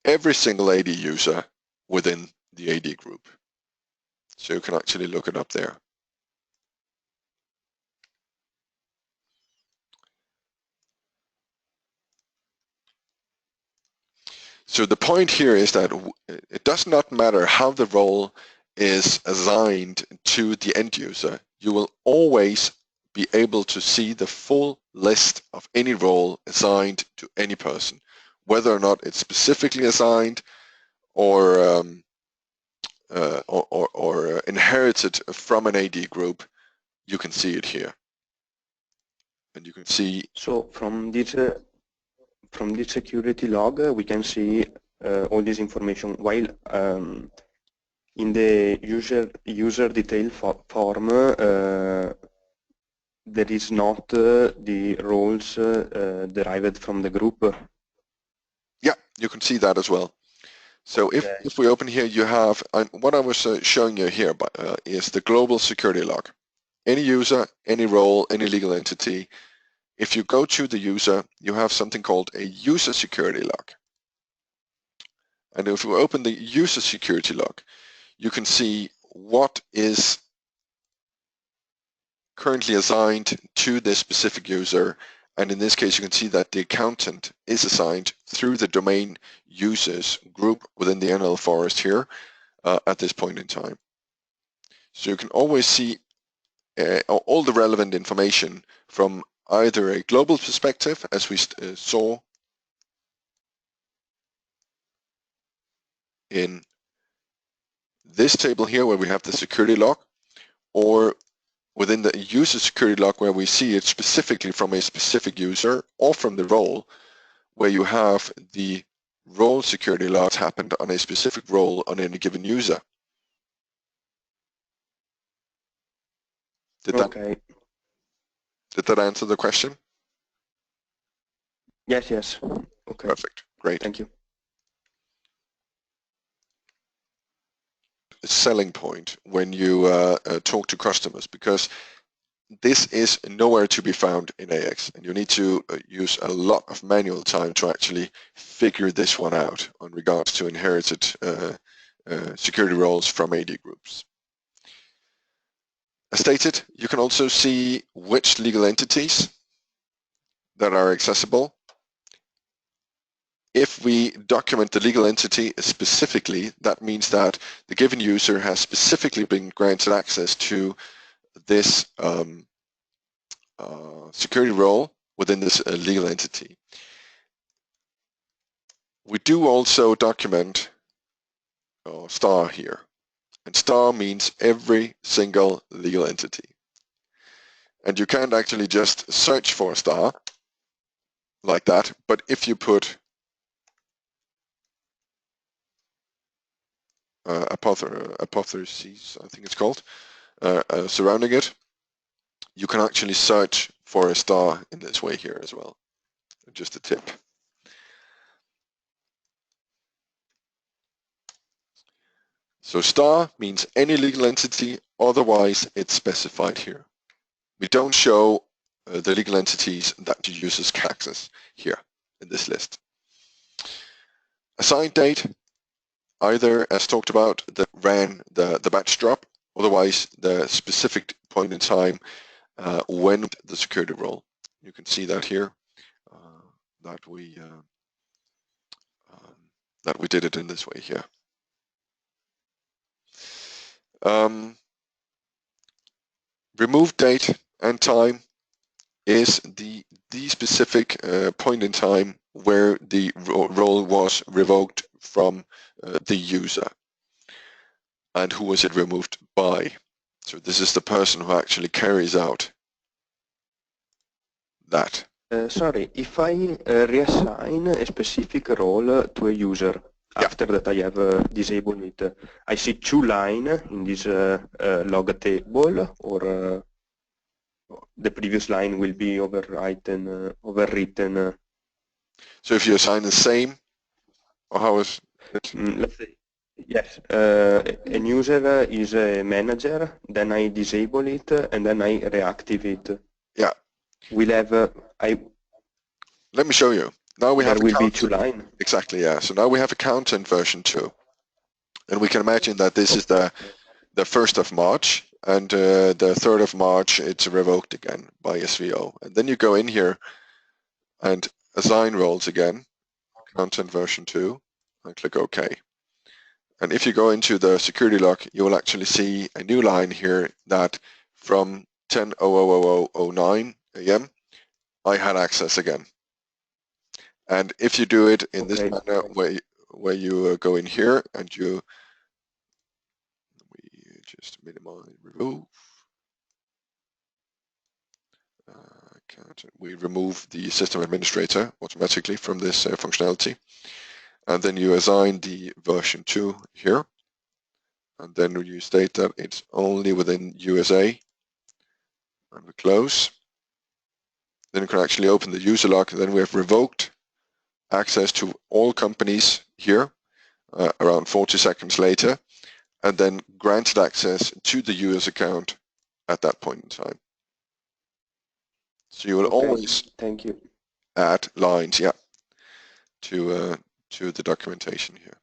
every single AD user within the AD group. So you can actually look it up there. So the point here is that it does not matter how the role is assigned to the end user. You will always be able to see the full list of any role assigned to any person, whether or not it's specifically assigned or inherited from an AD group. You can see it here, and you can see. So from this security log, we can see all this information, while in the user detail form, there is not the roles derived from the group. Yeah, you can see that as well. So okay. if we open here, you have, what I was showing you here is the global security log. Any user, any role, any legal entity. If you go to the user, you have something called a user security log. And if we open the user security log, you can see what is currently assigned to this specific user. And in this case, you can see that the accountant is assigned through the domain users group within the NL forest here at this point in time. So you can always see all the relevant information from either a global perspective, as we saw in this table here where we have the security log, or within the user security log where we see it specifically from a specific user, or from the role where you have the role security logs happened on a specific role on any given user. Did that answer the question? Yes. Okay. Perfect. Great. Thank you. Selling point when you talk to customers, because this is nowhere to be found in AX, and you need to use a lot of manual time to actually figure this one out on regards to inherited security roles from AD groups. As stated, you can also see which legal entities that are accessible. If we document the legal entity specifically, that means that the given user has specifically been granted access to this security role within this legal entity. We do also document star here, and star means every single legal entity. And you can't actually just search for a star like that, but if you put apotheoses, I think it's called, surrounding it, you can actually search for a star in this way here as well. Just a tip. So star means any legal entity, otherwise it's specified here. We don't show the legal entities that the users can access here in this list. Assigned date, either as talked about, that ran the batch drop, otherwise the specific point in time when the security role. You can see that here, that we did it in this way here. Remove date and time is the specific point in time where the role was revoked from the user. and who was it removed by. So this is the person who actually carries out that. Sorry, if I reassign a specific role to a user Yeah. after that I have disabled it, I see two lines in this log table, or the previous line will be overwritten. So if you assign the same, or how is it? Let's say, yes, a user is a manager, then I disable it, and then I reactivate it. Yeah. We'll have, Let me show you. Now we have there will be two lines. Exactly, yeah. So now we have accountant version 2. And we can imagine that this is the 1st of March, and the 3rd of March it's revoked again by SVO. And then you go in here and assign roles again, accountant version 2, and click OK. And if you go into the security lock, you will actually see a new line here that from 10:00:09 a.m. I had access again. And if you do it in this manner, where you go in here and we just minimize, remove, we remove the system administrator automatically from this functionality, and then you assign the version 2 here, and then you state that it's only within USA, and we close. Then you can actually open the user lock, and then we have revoked access to all companies here around 40 seconds later, and then granted access to the user's account at that point in time. So you will always add lines, yeah, to the documentation here.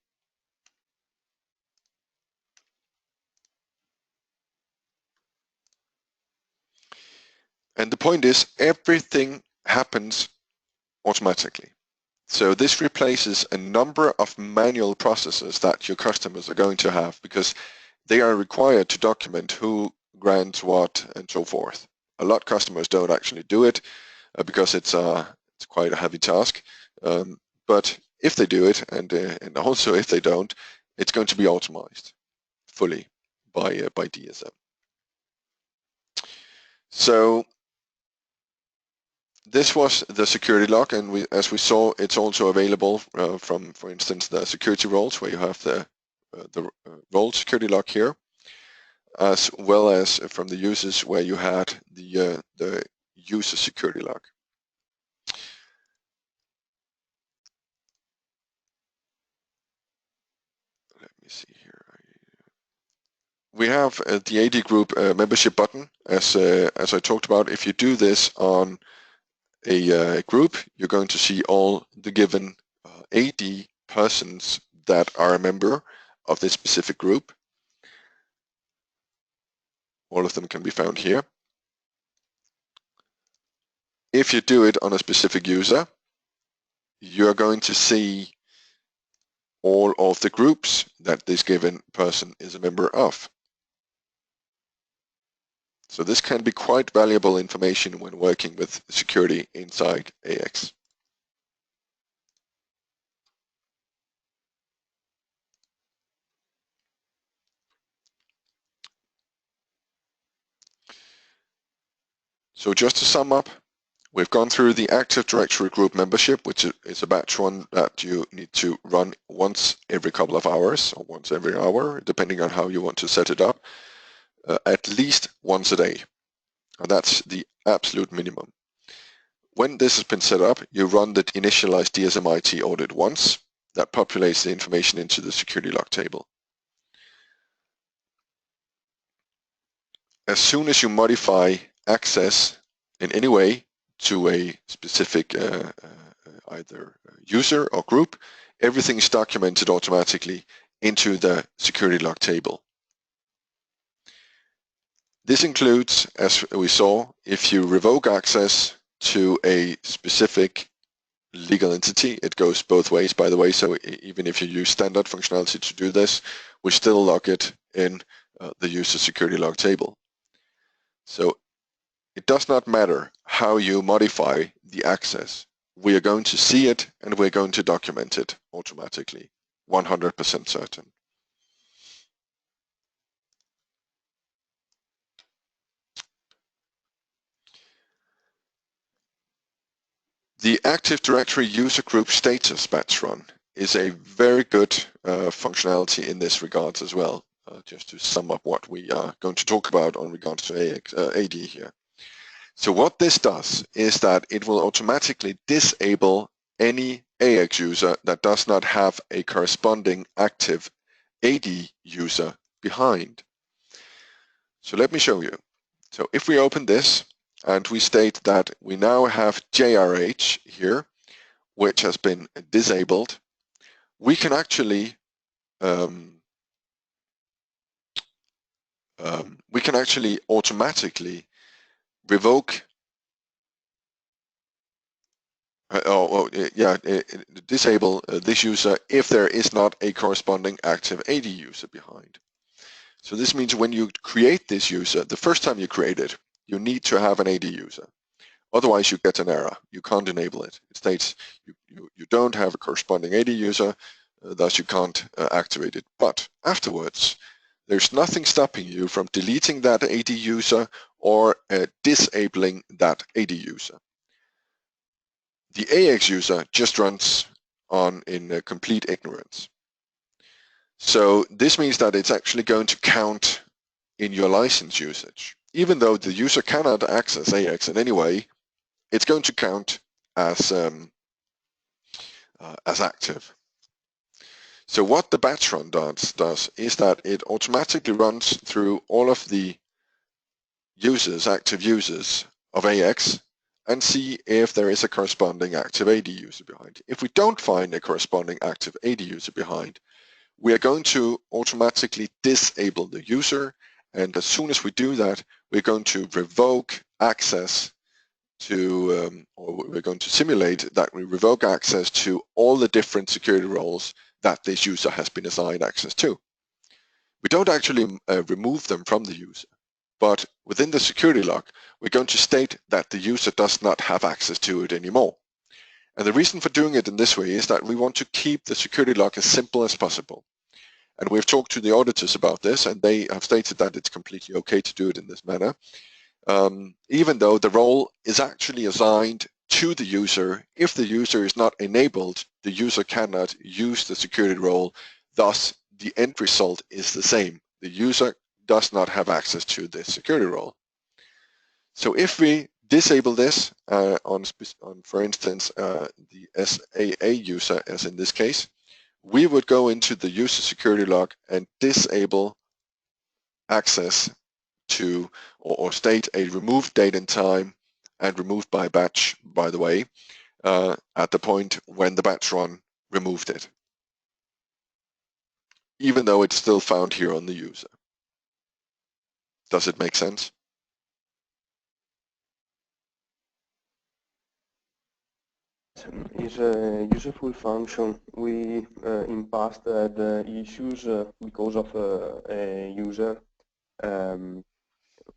And the point is, everything happens automatically. So this replaces a number of manual processes that your customers are going to have, because they are required to document who grants what and so forth. A lot of customers don't actually do it because it's quite a heavy task. But if they do it, and also if they don't, it's going to be automized fully by DSM. So this was the security lock, and as we saw, it's also available from, for instance, the security roles, where you have the role security lock here, as well as from the users, where you had the user security lock. Let me see here. We have the AD group membership button, as I talked about. If you do this on a group, you're going to see all the given AD persons that are a member of this specific group. All of them can be found here. If you do it on a specific user, you're going to see all of the groups that this given person is a member of. So this can be quite valuable information when working with security inside AX. So just to sum up, we've gone through the Active Directory group membership, which is a batch one that you need to run once every couple of hours, or once every hour, depending on how you want to set it up, at least once a day. And that's the absolute minimum. When this has been set up, you run the initialized DSM IT audit once. That populates the information into the security log table. As soon as you modify access in any way to a specific either user or group, everything is documented automatically into the security log table. This includes, as we saw, if you revoke access to a specific legal entity, it goes both ways, by the way. So even if you use standard functionality to do this, we still log it in the user security log table. So it does not matter how you modify the access. We are going to see it, and we're going to document it automatically, 100% certain. The Active Directory User Group Status batch run is a very good functionality in this regards as well, just to sum up what we are going to talk about on regards to AD here. So what this does is that it will automatically disable any AX user that does not have a corresponding active AD user behind. So let me show you. So if we open this and we state that we now have JRH here, which has been disabled, we can actually automatically revoke disable this user if there is not a corresponding active AD user behind. So this means when you create this user, the first time you create it, you need to have an AD user. Otherwise you get an error. You can't enable it. It states you don't have a corresponding AD user, thus you can't activate it. But afterwards, there's nothing stopping you from deleting that AD user or disabling that AD user. The AX user just runs on in complete ignorance. So this means that it's actually going to count in your license usage. Even though the user cannot access AX in any way, it's going to count as active. So what the batch run does is that it automatically runs through all of the users, active users of AX, and see if there is a corresponding active AD user behind. If we don't find a corresponding active AD user behind, we are going to automatically disable the user, and as soon as we do that, we're going to revoke access to, or we're going to simulate that we revoke access to all the different security roles that this user has been assigned access to. We don't actually remove them from the user, but within the security lock, we're going to state that the user does not have access to it anymore. And the reason for doing it in this way is that we want to keep the security lock as simple as possible. And we've talked to the auditors about this, and they have stated that it's completely okay to do it in this manner, even though the role is actually assigned to the user. If the user is not enabled, the user cannot use the security role. Thus, the end result is the same. The user does not have access to this security role. So if we disable this on, for instance, the SAA user, as in this case, we would go into the user security log and disable access to, or state a removed date and time and removed by batch, by the way, at the point when the batch run removed it, even though it's still found here on the user. Does it make sense? Is a useful function. We in past had issues because of a user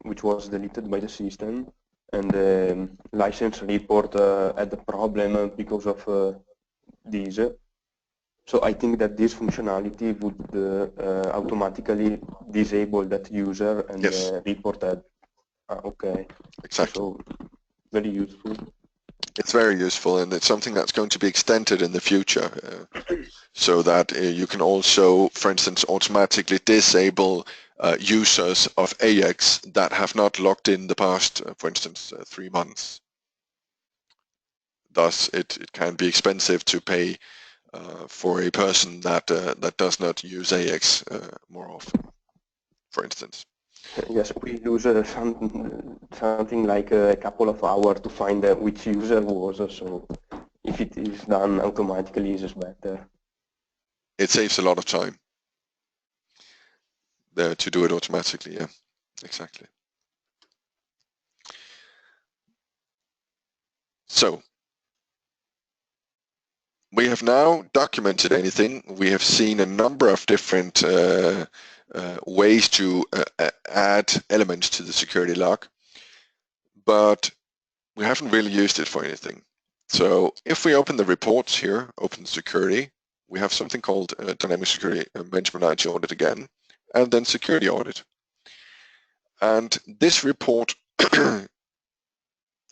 which was deleted by the system, and the license report had a problem because of this. So I think that this functionality would automatically disable that user and Yes. report that. Okay. Exactly. So very useful. It's very useful, and it's something that's going to be extended in the future, so that you can also, for instance, automatically disable users of AX that have not logged in the past, for instance, 3 months. Thus, it can be expensive to pay for a person that that does not use AX more often, for instance. Yes, we use something like a couple of hours to find which user was, so if it is done automatically, it's better. It saves a lot of time to do it automatically, yeah, exactly. So, we have now documented anything. We have seen a number of different ways to add elements to the security log, but we haven't really used it for anything. So if we open the reports here, open security, we have something called dynamic security management IT audit again, and then security audit. And this report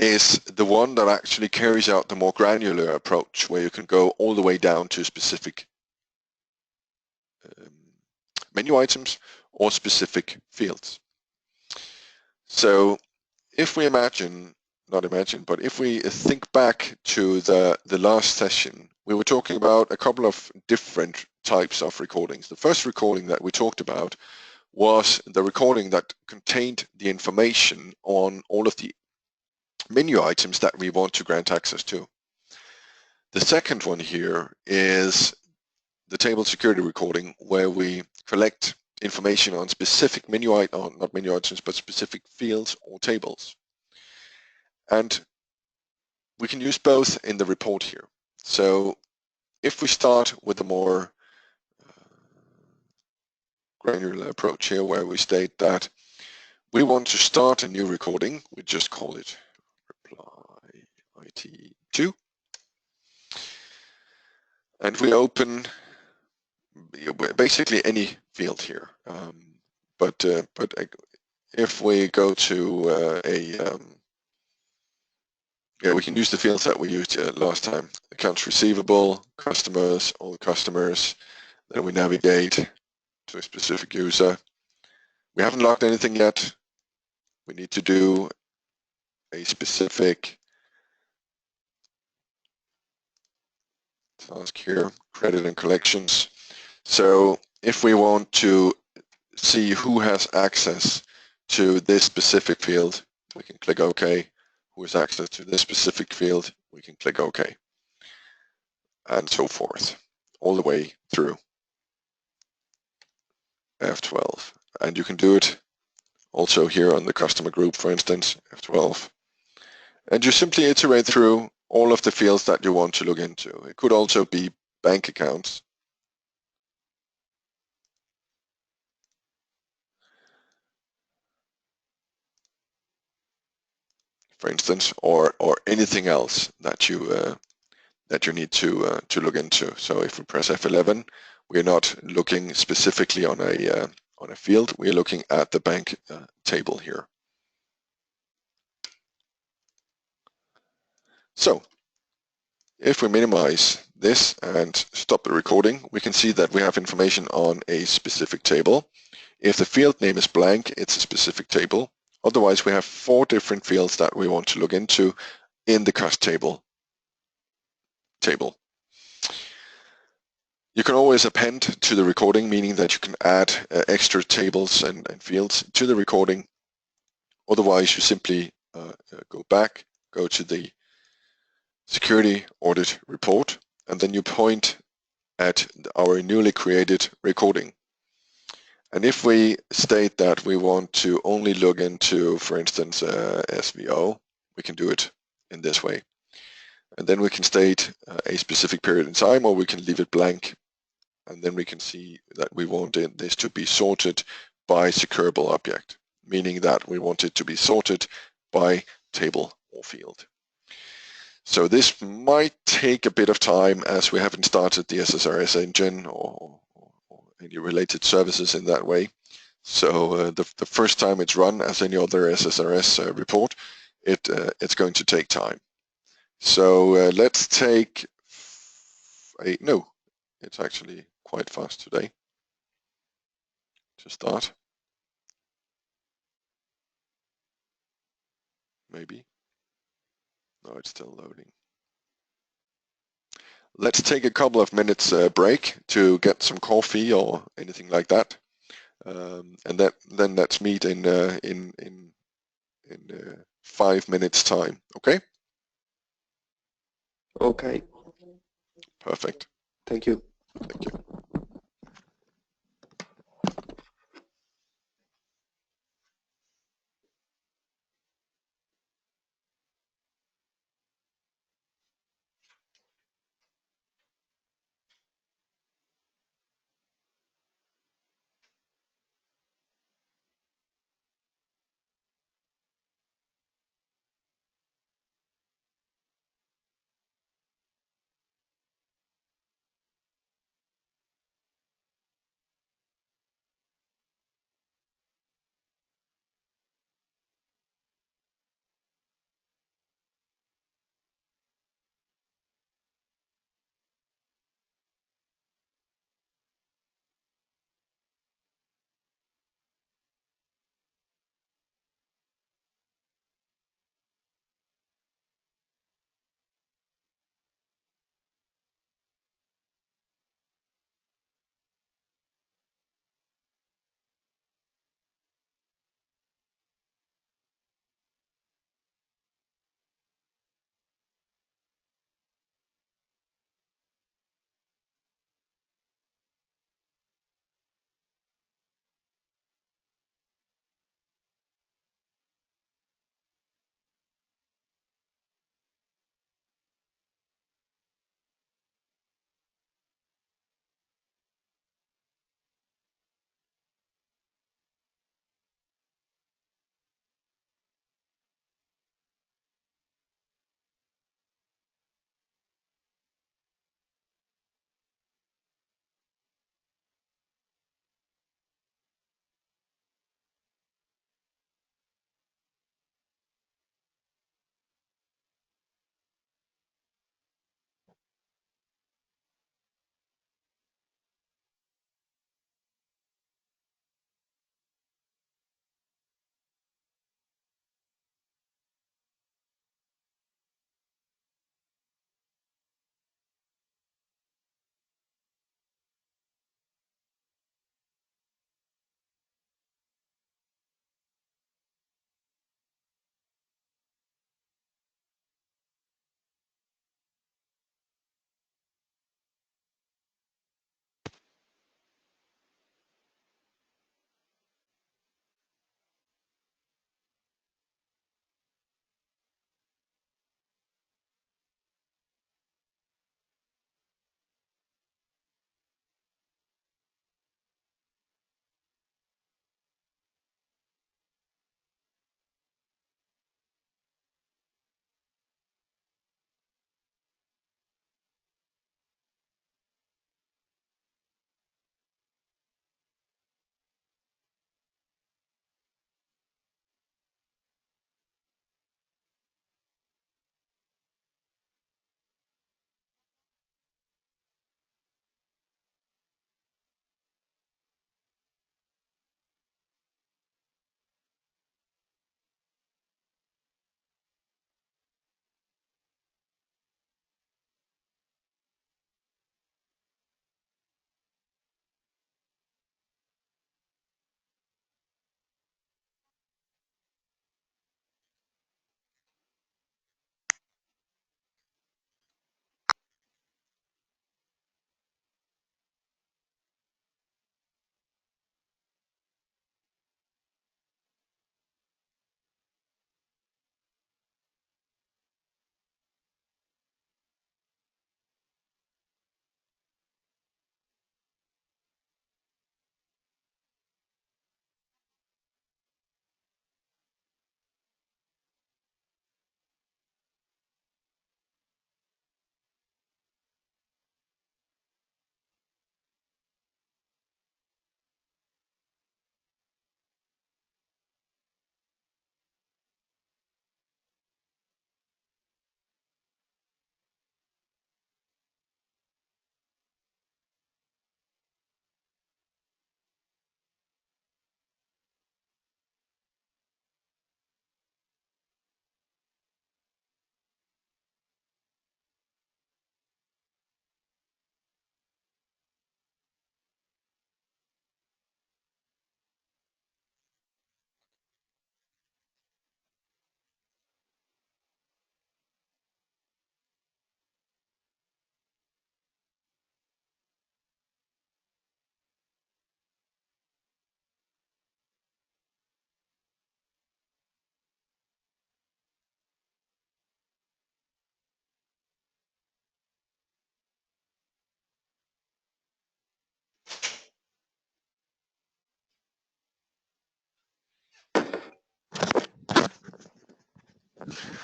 is the one that actually carries out the more granular approach, where you can go all the way down to specific menu items or specific fields. So if we but if we think back to the last session, we were talking about a couple of different types of recordings. The first recording that we talked about was the recording that contained the information on all of the menu items that we want to grant access to. The second one here is the table security recording, where we collect information on specific menu items, not menu items, but specific fields or tables. And we can use both in the report here. So if we start with a more granular approach here, where we state that we want to start a new recording, we just call it reply IT2. And we open basically any field here. But if we go to we can use the fields that we used last time: accounts receivable, customers, all customers. Then we navigate to a specific user. We haven't logged anything yet. We need to do a specific task here, credit and collections. So if we want to see who has access to this specific field, we can click OK. Who has access to this specific field, we can click OK. And so forth, all the way through F12. And you can do it also here on the customer group, for instance, F12. And you simply iterate through all of the fields that you want to look into. It could also be bank accounts. For instance, or anything else that you need to look into. So if we press F11, we're not looking specifically on a field. We're looking at the bank table here. So if we minimize this and stop the recording, we can see that we have information on a specific table. If the field name is blank, it's a specific table. Otherwise, we have 4 different fields that we want to look into in the cost table. You can always append to the recording, meaning that you can add extra tables and fields to the recording. Otherwise, you simply go back, go to the security audit report, and then you point at our newly created recording. And if we state that we want to only log into, for instance, SVO, we can do it in this way. And then we can state a specific period in time, or we can leave it blank. And then we can see that we want this to be sorted by secureable object, meaning that we want it to be sorted by table or field. So this might take a bit of time, as we haven't started the SSRS engine or any related services in that way. So the first time it's run, as any other SSRS report, it's going to take time. So let's take no, it's actually quite fast today to start. Maybe. No, it's still loading. Let's take a couple of minutes break to get some coffee or anything like that, and then let's meet in 5 minutes time. Okay. Okay. Perfect. Thank you. Thank you.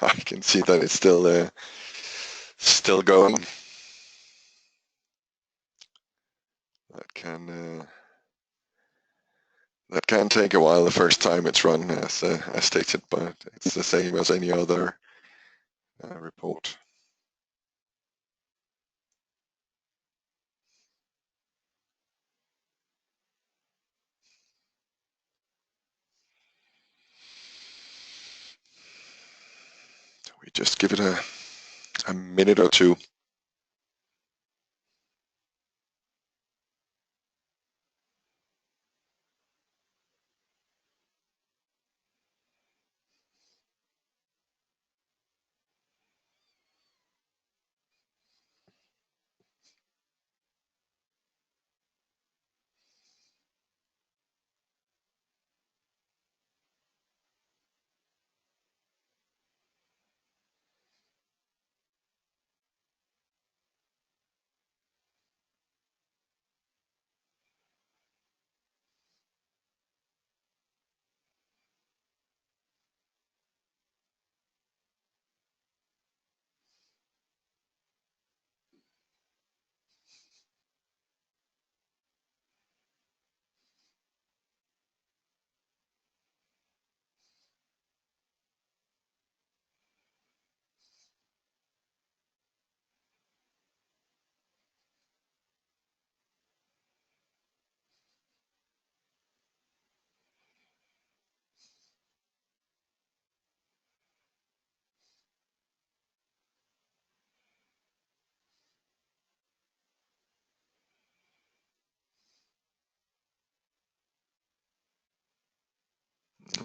I can see that it's still going. That can take a while the first time it's run, as stated, but it's the same as any other report. So we just give it a minute or two.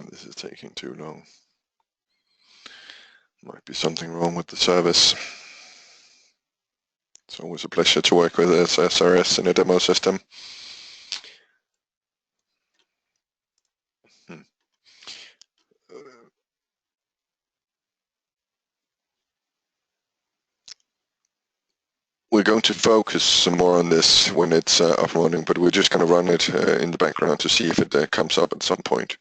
This is taking too long. Might be something wrong with the service. It's always a pleasure to work with SRS in a demo system. We're going to focus some more on this when it's up and running, but we're just going to run it in the background to see if it comes up at some point.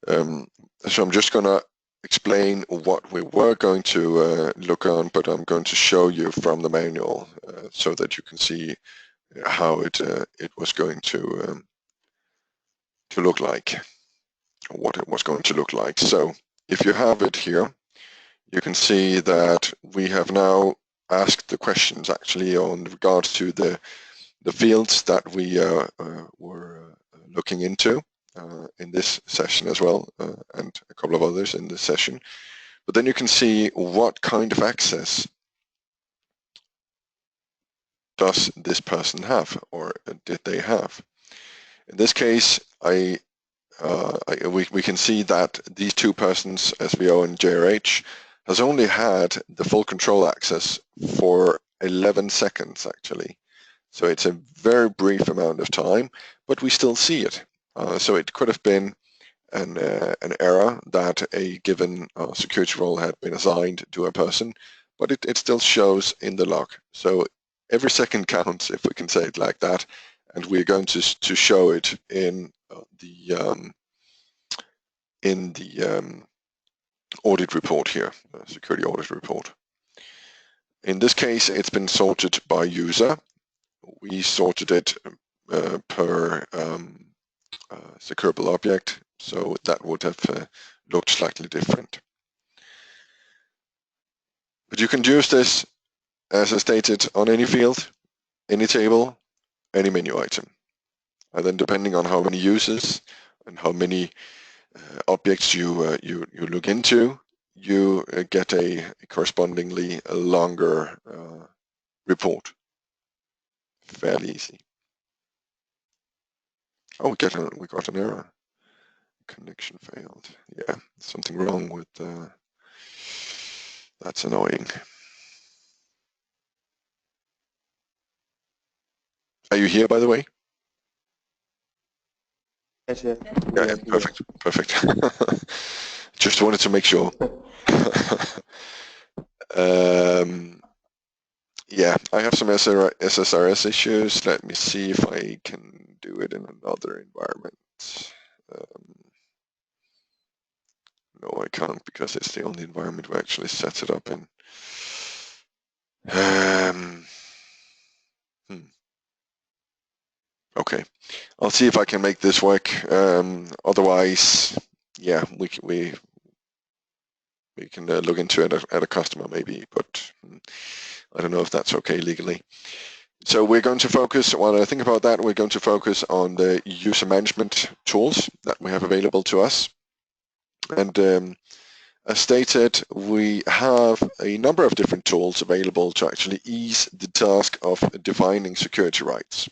So I'm just going to explain what we were going to look on, but I'm going to show you from the manual so that you can see how it was going to look like, what it was going to look like. So if you have it here, you can see that we have now asked the questions actually on regards to the fields that we were looking into in this session as well, and a couple of others in this session. But then you can see what kind of access does this person have, or did they have. In this case, we can see that these two persons, SVO and JRH, has only had the full control access for 11 seconds actually. So it's a very brief amount of time, but we still see it. So it could have been an error that a given security role had been assigned to a person, but it still shows in the log. So every second counts, if we can say it like that, and we're going to show it in the audit report here, security audit report. In this case, it's been sorted by user. We sorted it per secureable object, so that would have looked slightly different. But you can use this, as I stated, on any field, any table, any menu item. And then depending on how many users and how many objects you look into, you get a correspondingly longer report. Fairly easy. Oh, we got an error. Connection failed. Yeah, something wrong with that's annoying. Are you here, by the way? Yes, yeah. Yeah, perfect, perfect. Just wanted to make sure. Yeah, I have some SSRS issues. Let me see if I can do it in another environment. No, I can't, because it's the only environment we actually set it up in. Okay, I'll see if I can make this work. Otherwise, yeah, we can look into it at a customer maybe, but I don't know if that's okay legally. So we're going to focus, while I think about that, we're going to focus on the user management tools that we have available to us. And as stated, we have a number of different tools available to actually ease the task of defining security rights.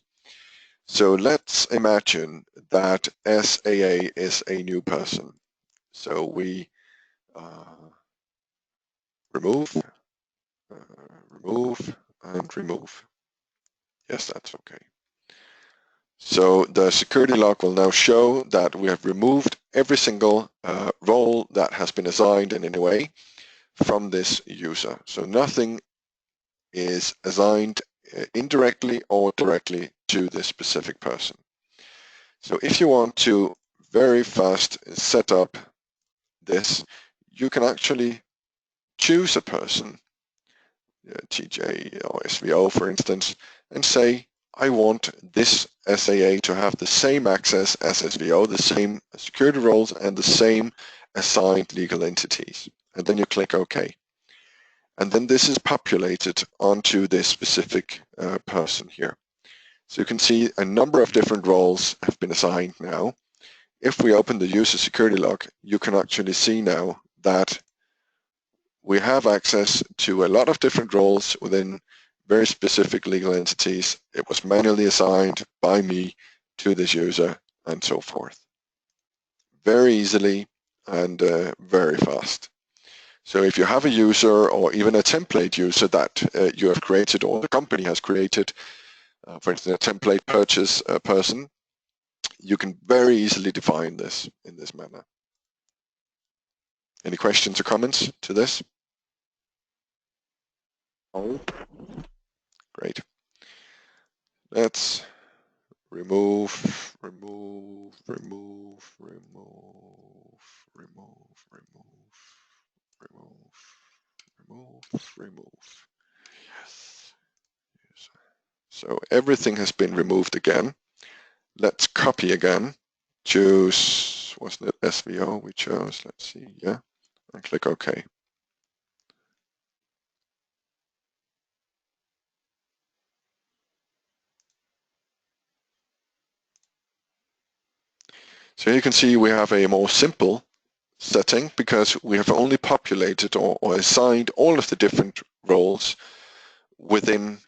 So let's imagine that SAA is a new person. So we remove, and remove. Yes, that's okay. So the security log will now show that we have removed every single role that has been assigned in any way from this user. So nothing is assigned indirectly or directly to this specific person. So if you want to very fast set up this, you can actually choose a person, TJ or SVO for instance, and say, I want this SAA to have the same access as SVO, the same security roles and the same assigned legal entities. And then you click OK. And then this is populated onto this specific person here. So you can see a number of different roles have been assigned now. If we open the user security log, you can actually see now that we have access to a lot of different roles within very specific legal entities. It was manually assigned by me to this user and so forth. Very easily and very fast. So if you have a user or even a template user that you have created or the company has created, for instance, a template purchase person, you can very easily define this in this manner. Any questions or comments to this? No. Great. Let's remove. Yes. So everything has been removed again. Let's copy again. Choose, wasn't it SVO we chose? Let's see, yeah, and click OK. So you can see we have a more simple setting because we have only populated or assigned all of the different roles within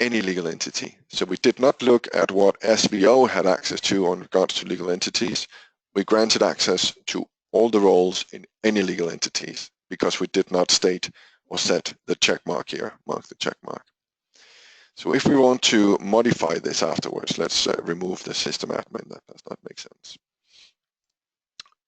any legal entity. So we did not look at what SVO had access to on regards to legal entities. We granted access to all the roles in any legal entities because we did not state or set the check mark here, mark the check mark. So if we want to modify this afterwards, let's remove the system admin. That does not make sense.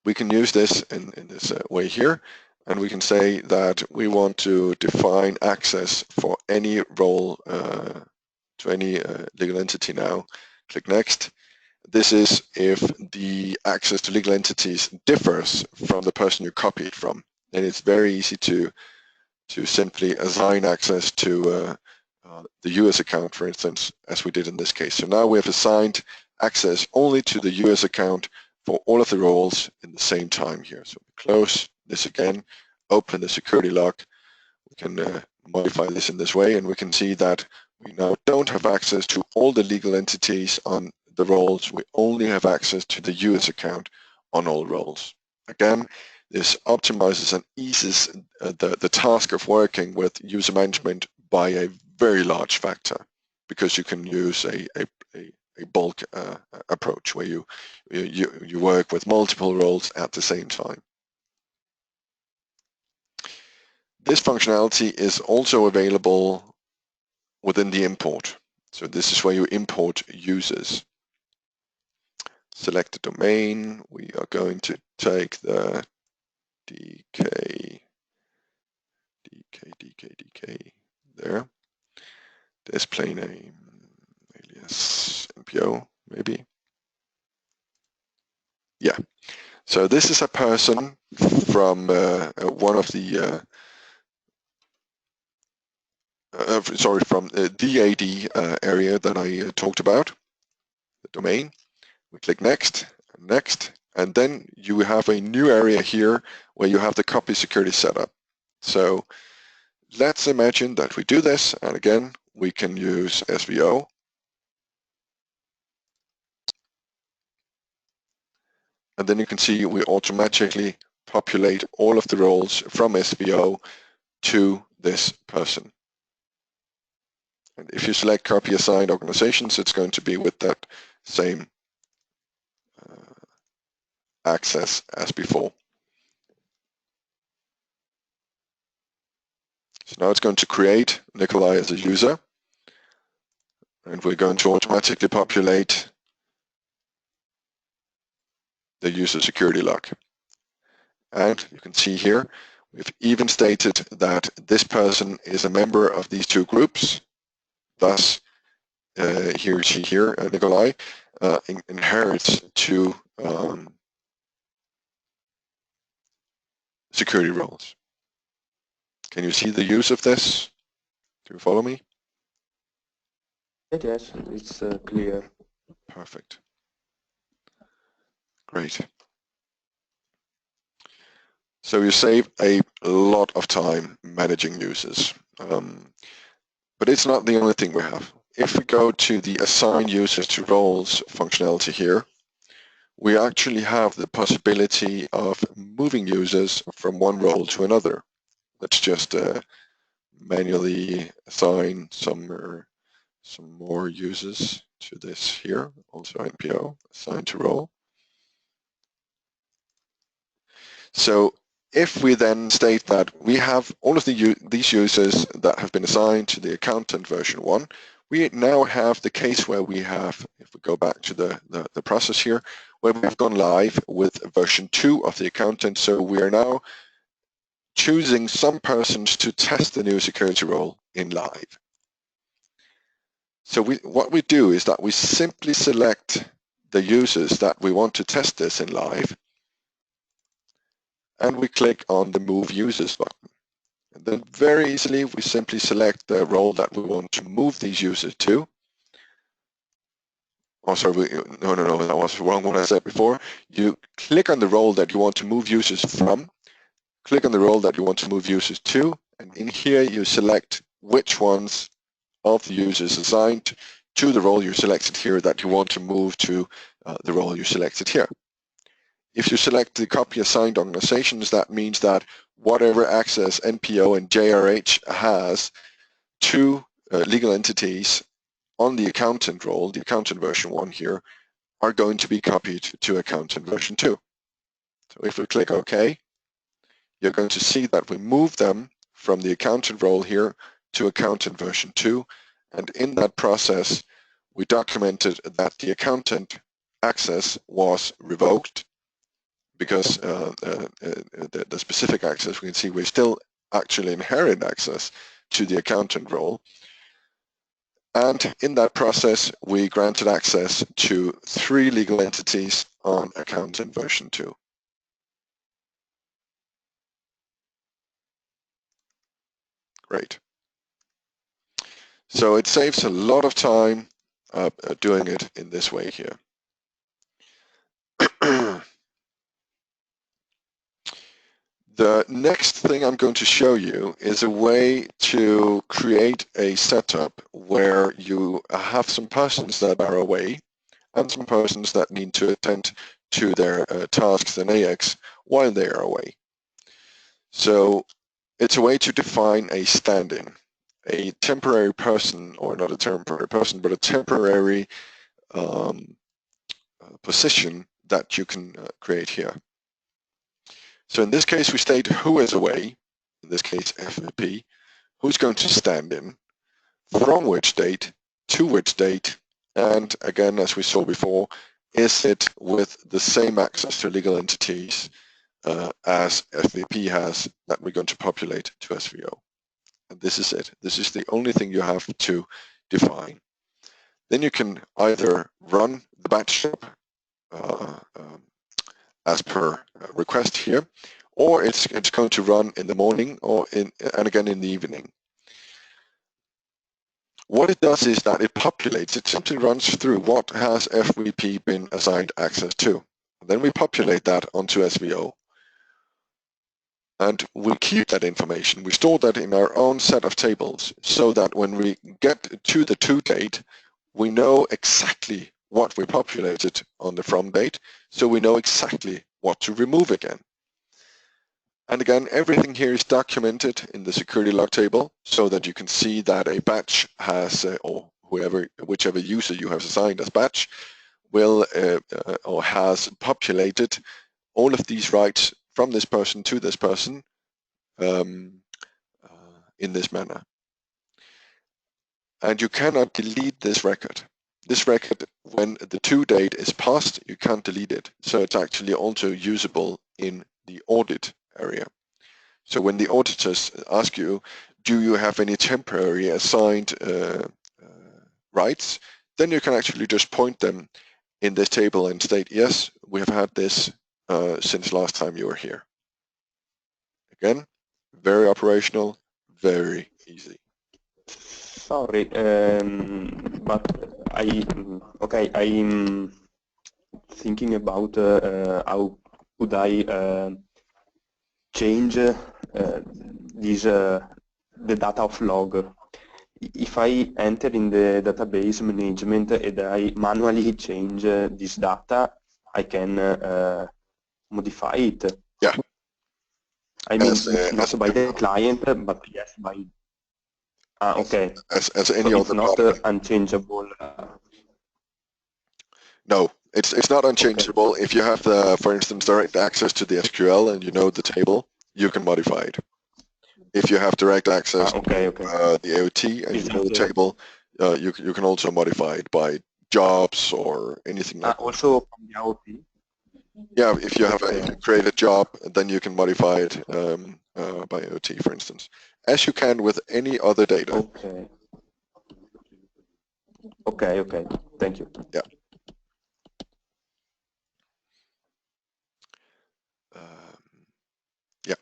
We can use this in this way here, and we can say that we want to define access for any role to any legal entity now. Click Next. This is if the access to legal entities differs from the person you copied from. And it's very easy to simply assign access to the US account, for instance, as we did in this case. So now we have assigned access only to the US account for all of the roles in the same time here. So we close this again, open the security log. We can modify this in this way, and we can see that we now don't have access to all the legal entities on the roles. We only have access to the US account on all roles. Again, this optimizes and eases the task of working with user management by a very large factor, because you can use a bulk approach where you work with multiple roles at the same time. This functionality is also available within the import. So this is where you import users. Select the domain. We are going to take the DK there. Display name, alias, NPO, maybe. Yeah. So this is a person from one of the from the DAD area that I talked about, the domain. We click next, next, and then you have a new area here where you have the copy security set up. So let's imagine that we do this, and again, we can use SVO. And then you can see we automatically populate all of the roles from SVO to this person. And if you select copy assigned organizations, it's going to be with that same access as before. So now it's going to create Nikolai as a user, and we're going to automatically populate the user security lock. And you can see here, we've even stated that this person is a member of these two groups. Thus, he or she here, Nikolai, inherits two security roles. Can you see the use of this? Do you follow me? Yes, it's clear. Perfect. Great. So you save a lot of time managing users. But it's not the only thing we have. If we go to the assign users to roles functionality here, we actually have the possibility of moving users from one role to another. Let's just manually assign some more users to this here, also NPO, assign to role. So if we then state that we have all of these users that have been assigned to the accountant version 1, we now have the case where we have, if we go back to the process here, where we've gone live with version 2 of the accountant. So we are now choosing some persons to test the new security role in live. So what we do is that we simply select the users that we want to test this in live, and we click on the Move Users button. And then very easily, we simply select the role that we want to move these users to. Oh, sorry, no, that was the wrong one I said before. You click on the role that you want to move users from, click on the role that you want to move users to, and in here you select which ones of the users assigned to the role you selected here that you want to move to the role you selected here. If you select the copy assigned organizations, that means that whatever access NPO and JRH has to legal entities on the accountant role, the accountant version 1 here, are going to be copied to accountant version 2. So if we click OK, you're going to see that we move them from the accountant role here to accountant version 2. And in that process, we documented that the accountant access was revoked, because the specific access, we can see we still actually inherit access to the accountant role. And in that process, we granted access to 3 legal entities on accountant version 2. Great. So it saves a lot of time doing it in this way here. The next thing I'm going to show you is a way to create a setup where you have some persons that are away and some persons that need to attend to their tasks in AX while they are away. So it's a way to define a stand-in, a temporary person, or not a temporary person, but a temporary position that you can create here. So in this case, we state who is away, in this case FVP, who's going to stand in, from which date, to which date, and again, as we saw before, is it with the same access to legal entities as FVP has that we're going to populate to SVO. And this is it. This is the only thing you have to define. Then you can either run the batch job as per request here, or it's going to run in the morning or and again in the evening. What it does is that it populates, it simply runs through what has FVP been assigned access to. Then we populate that onto SVO. And we keep that information. We store that in our own set of tables so that when we get to the to date, we know exactly what we populated on the from date, so we know exactly what to remove again. And again, everything here is documented in the security log table so that you can see that a batch has, or whichever user you have assigned as batch, will or has populated all of these rights from this person to this person in this manner. And you cannot delete this record. This record, when the to date is passed, you can't delete it. So it's actually also usable in the audit area. So when the auditors ask you, do you have any temporary assigned rights, then you can actually just point them in this table and state, yes, we have had this since last time you were here. Again, very operational, very easy. Sorry, but I'm thinking about how could I change the data of log. If I enter in the database management and I manually change this data, I can modify it. Yeah. I mean, not by the client, but yes, by... okay. As any so other it's not unchangeable. No, it's not unchangeable. Okay. If you have, for instance, direct access to the SQL and you know the table, you can modify it. If you have direct access to the AOT and you know the table, you can also modify it by jobs or anything like that. Also from the AOT? Yeah, if you have if you create a job, then you can modify it by AOT, for instance, as you can with any other data. Okay. Okay. Thank you. Yeah. Yeah.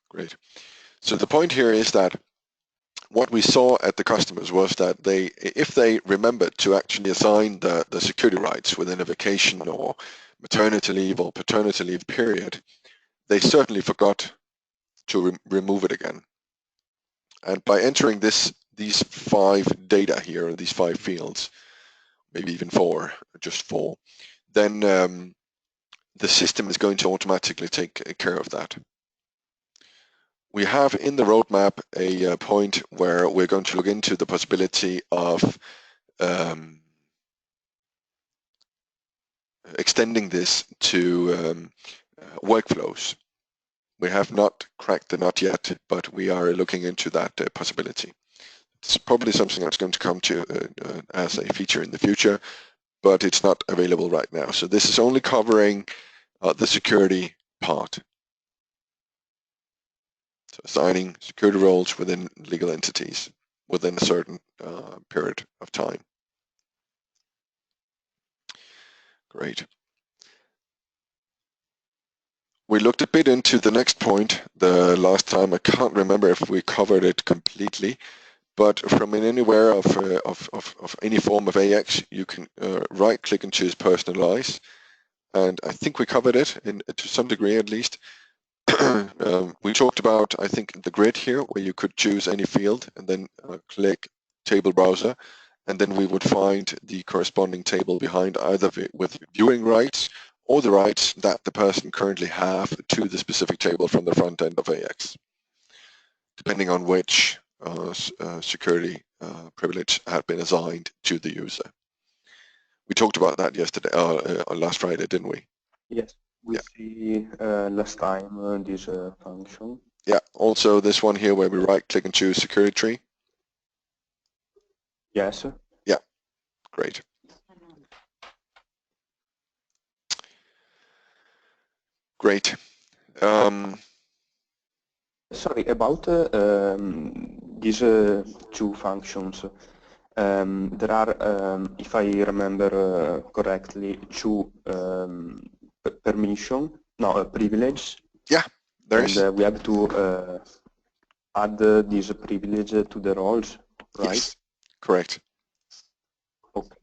Great. So the point here is that what we saw at the customers was that if they remembered to actually assign the security rights within a vacation or maternity leave or paternity leave period, they certainly forgot to remove it again. And by entering these 5 data here, these 5 fields, maybe even 4, just 4, then the system is going to automatically take care of that. We have in the roadmap a point where we're going to look into the possibility of extending this to workflows. We have not cracked the nut yet, but we are looking into that possibility. It's probably something that's going to come to as a feature in the future, but it's not available right now. So this is only covering the security part. So assigning security roles within legal entities within a certain period of time. Great. We looked a bit into the next point the last time. I can't remember if we covered it completely, but from anywhere of any form of AX, you can right-click and choose Personalize. And I think we covered it to some degree at least. We talked about, I think, the grid here, where you could choose any field and then click Table Browser, and then we would find the corresponding table behind, either with viewing rights or the rights that the person currently have to the specific table from the front end of AX, depending on which security privilege had been assigned to the user. We talked about that yesterday, last Friday, didn't we? Yes, we see last time this function. Yeah, also this one here where we right-click and choose security tree. Yes. Yeah, great. Great. Sorry, about these 2 functions. there are, if I remember correctly, two privilege. Yeah, there is. And we have to add this privilege to the roles, right? Yes, correct. Okay.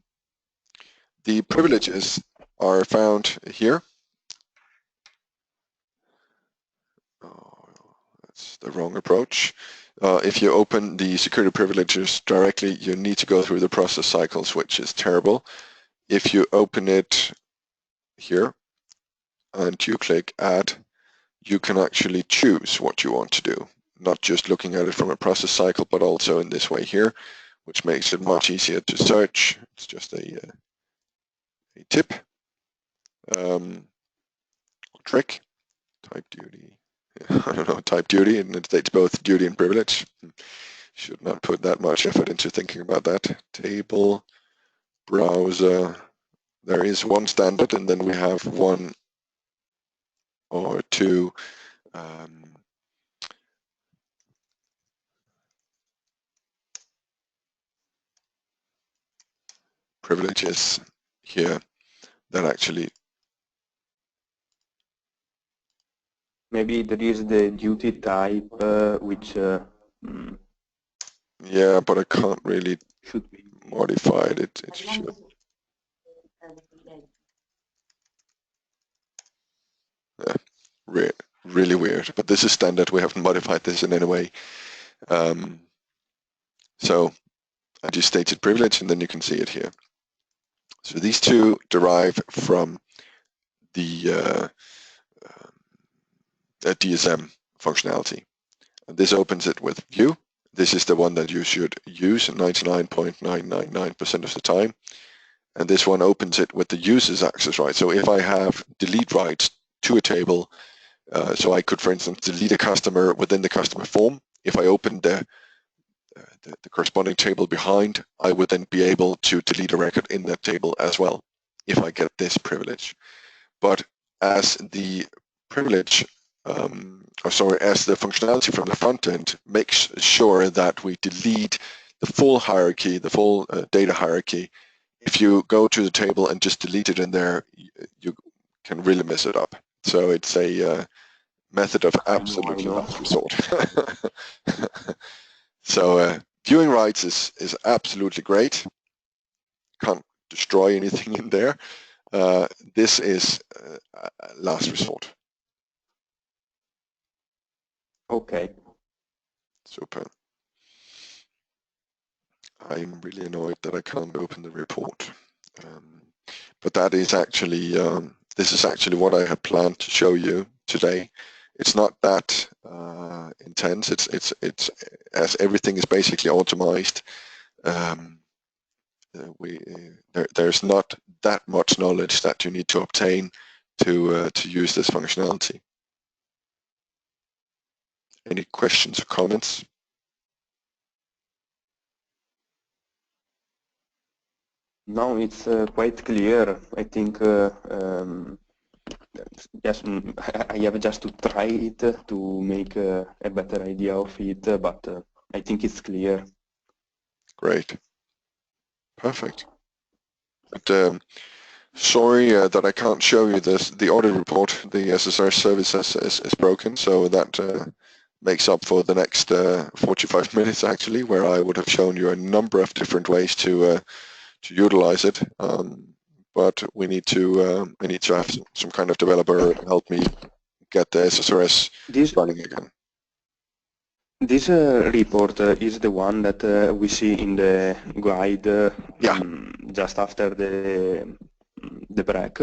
The privileges are found here. Oh, that's the wrong approach. If you open the security privileges directly, you need to go through the process cycles, which is terrible. If you open it here and you click add, you can actually choose what you want to do, not just looking at it from a process cycle, but also in this way here, which makes it much easier to search. It's just a tip, trick, type duty. I don't know, type duty, and it states both duty and privilege. Should not put that much effort into thinking about that. Table, browser, there is one standard, and then we have one or two privileges here that actually. Maybe there is the duty type, which Yeah, but I can't really should be modify it. It should. Yeah, really weird. But this is standard. We haven't modified this in any way. So I just stated privilege, and then you can see it here. So these two derive from the DSM functionality. And this opens it with view. This is the one that you should use 99.999% of the time. And this one opens it with the user's access rights. So if I have delete rights to a table, so I could, for instance, delete a customer within the customer form. If I open the corresponding table behind, I would then be able to delete a record in that table as well, if I get this privilege. But as the privilege, as the functionality from the front end makes sure that we delete the full hierarchy, the full data hierarchy, if you go to the table and just delete it in there, you can really mess it up. So it's a method of absolutely last resort. So viewing rights is absolutely great. Can't destroy anything in there. This is last resort. okay. Super. I'm really annoyed that I can't open the report. But that is actually, this is actually what I had planned to show you today. It's not that intense. It's as everything is basically automized. There's not that much knowledge that you need to obtain to use this functionality. Any questions or comments? No, it's quite clear. I think yes, I have just to try it to make a better idea of it, but I think it's clear. Great. Perfect. But sorry that I can't show you the audit report. The SSR service is broken, so that makes up for the next 45 minutes actually, where I would have shown you a number of different ways to utilize it. But we need to have some kind of developer help me get the SSRS running again. This report is the one that we see in the guide just after the break.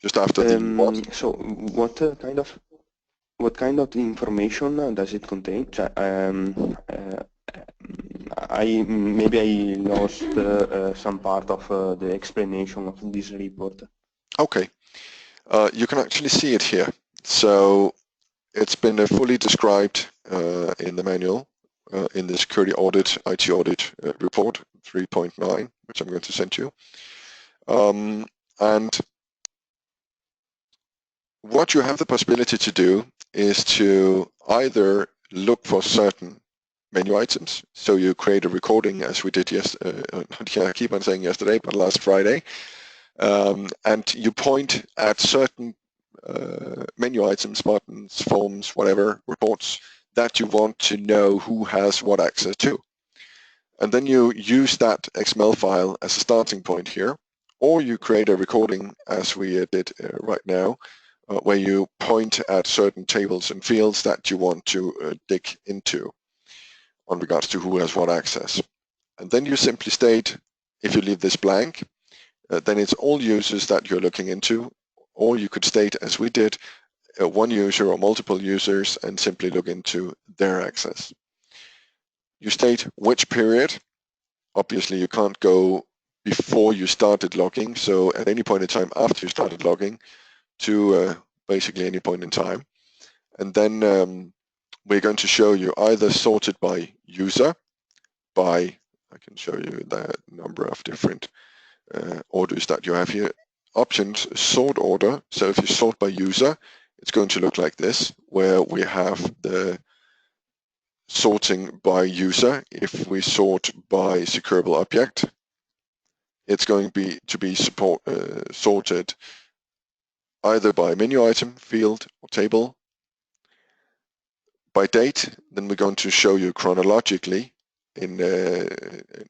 Just after the what? So what kind of information does it contain? Maybe I lost some part of the explanation of this report. Okay, you can actually see it here. So it's been fully described in the manual in the security audit, IT audit report 3.9, which I'm going to send you. And what you have the possibility to do is to either look for certain menu items. So you create a recording as we did I keep on saying yesterday, but last Friday. And you point at certain menu items, buttons, forms, whatever, reports that you want to know who has what access to. And then you use that XML file as a starting point here, or you create a recording as we did right now, where you point at certain tables and fields that you want to dig into on regards to who has what access. And then you simply state, if you leave this blank, then it's all users that you're looking into, or you could state, as we did, one user or multiple users and simply look into their access. You state which period. Obviously, you can't go before you started logging, so at any point in time after you started logging to basically any point in time. And then we're going to show you either sorted by user, I can show you the number of different orders that you have here. Options, sort order. So if you sort by user, it's going to look like this, where we have the sorting by user. If we sort by secureable object, it's going to be sorted either by menu item, field, or table. By date, then we're going to show you chronologically in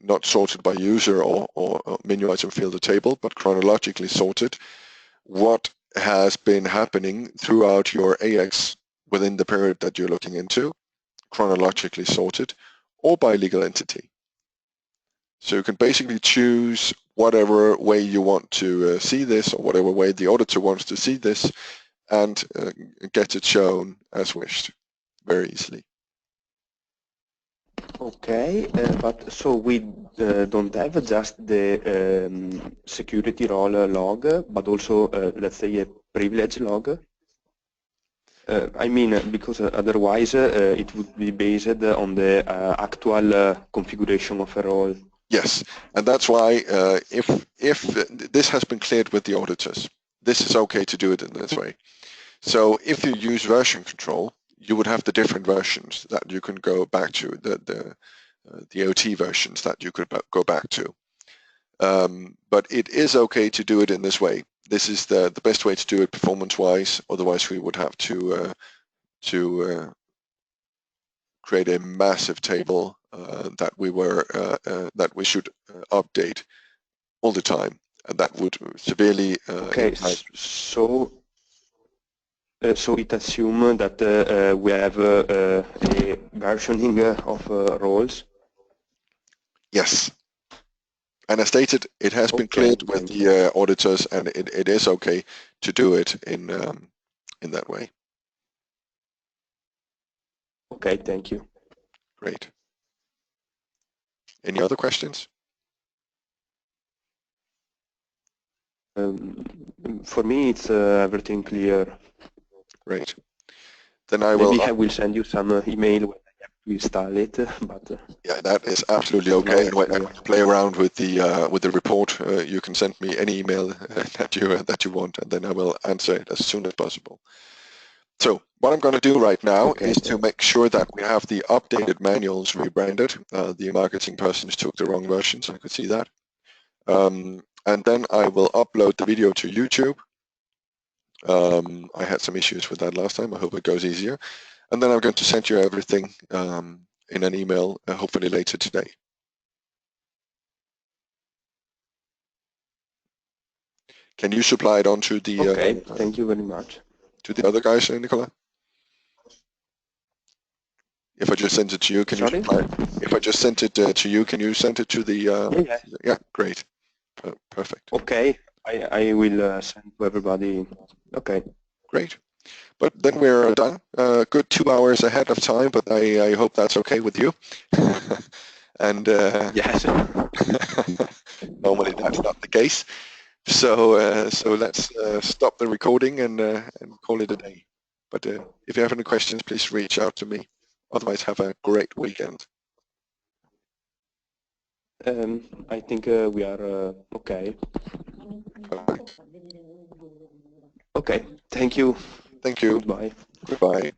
not sorted by user or menu item, field, or table, but chronologically sorted what has been happening throughout your AX within the period that you're looking into, chronologically sorted, or by legal entity. So you can basically choose whatever way you want to see this, or whatever way the auditor wants to see this, and get it shown as wished very easily. Okay, but so we don't have just the security role log, but also, let's say, a privilege log? I mean, because otherwise it would be based on the actual configuration of a role. Yes, and that's why if this has been cleared with the auditors, this is okay to do it in this way. So if you use version control, you would have the different versions that you can go back to, the OT versions that you could go back to. But it is okay to do it in this way. This is the best way to do it performance-wise. Otherwise, we would have to create a massive table that we should update all the time, and that would severely okay. So it assumes that we have a versioning of roles. Yes. And as stated, it has been cleared with the auditors, and it is okay to do it in that way. Okay, thank you. Great. Any other questions? For me, it's everything clear. Great. Then I will send you some email when I have to install it. But yeah, that is absolutely okay. And when you play around with the report, you can send me any email that you want, and then I will answer it as soon as possible. So what I'm going to do right now is to make sure that we have the updated manuals rebranded. The marketing persons took the wrong versions, I could see that. And then I will upload the video to YouTube. I had some issues with that last time. I hope it goes easier. And then I'm going to send you everything in an email, hopefully later today. Can you supply it on to the... Okay, thank you very much. To the other guys, Nicola? If I just send it to you, can you supply it? If I just sent it to you, can you send it to the... Yeah, great. Perfect. Okay, I will send to everybody. Okay. Great. But then we're done. Good 2 hours ahead of time, but I hope that's okay with you. And yes. Normally that's not the case. So so let's stop the recording and call it a day. But if you have any questions, please reach out to me. Otherwise, have a great weekend. I think we are okay. Perfect. Okay, thank you. Thank you. Goodbye. Goodbye.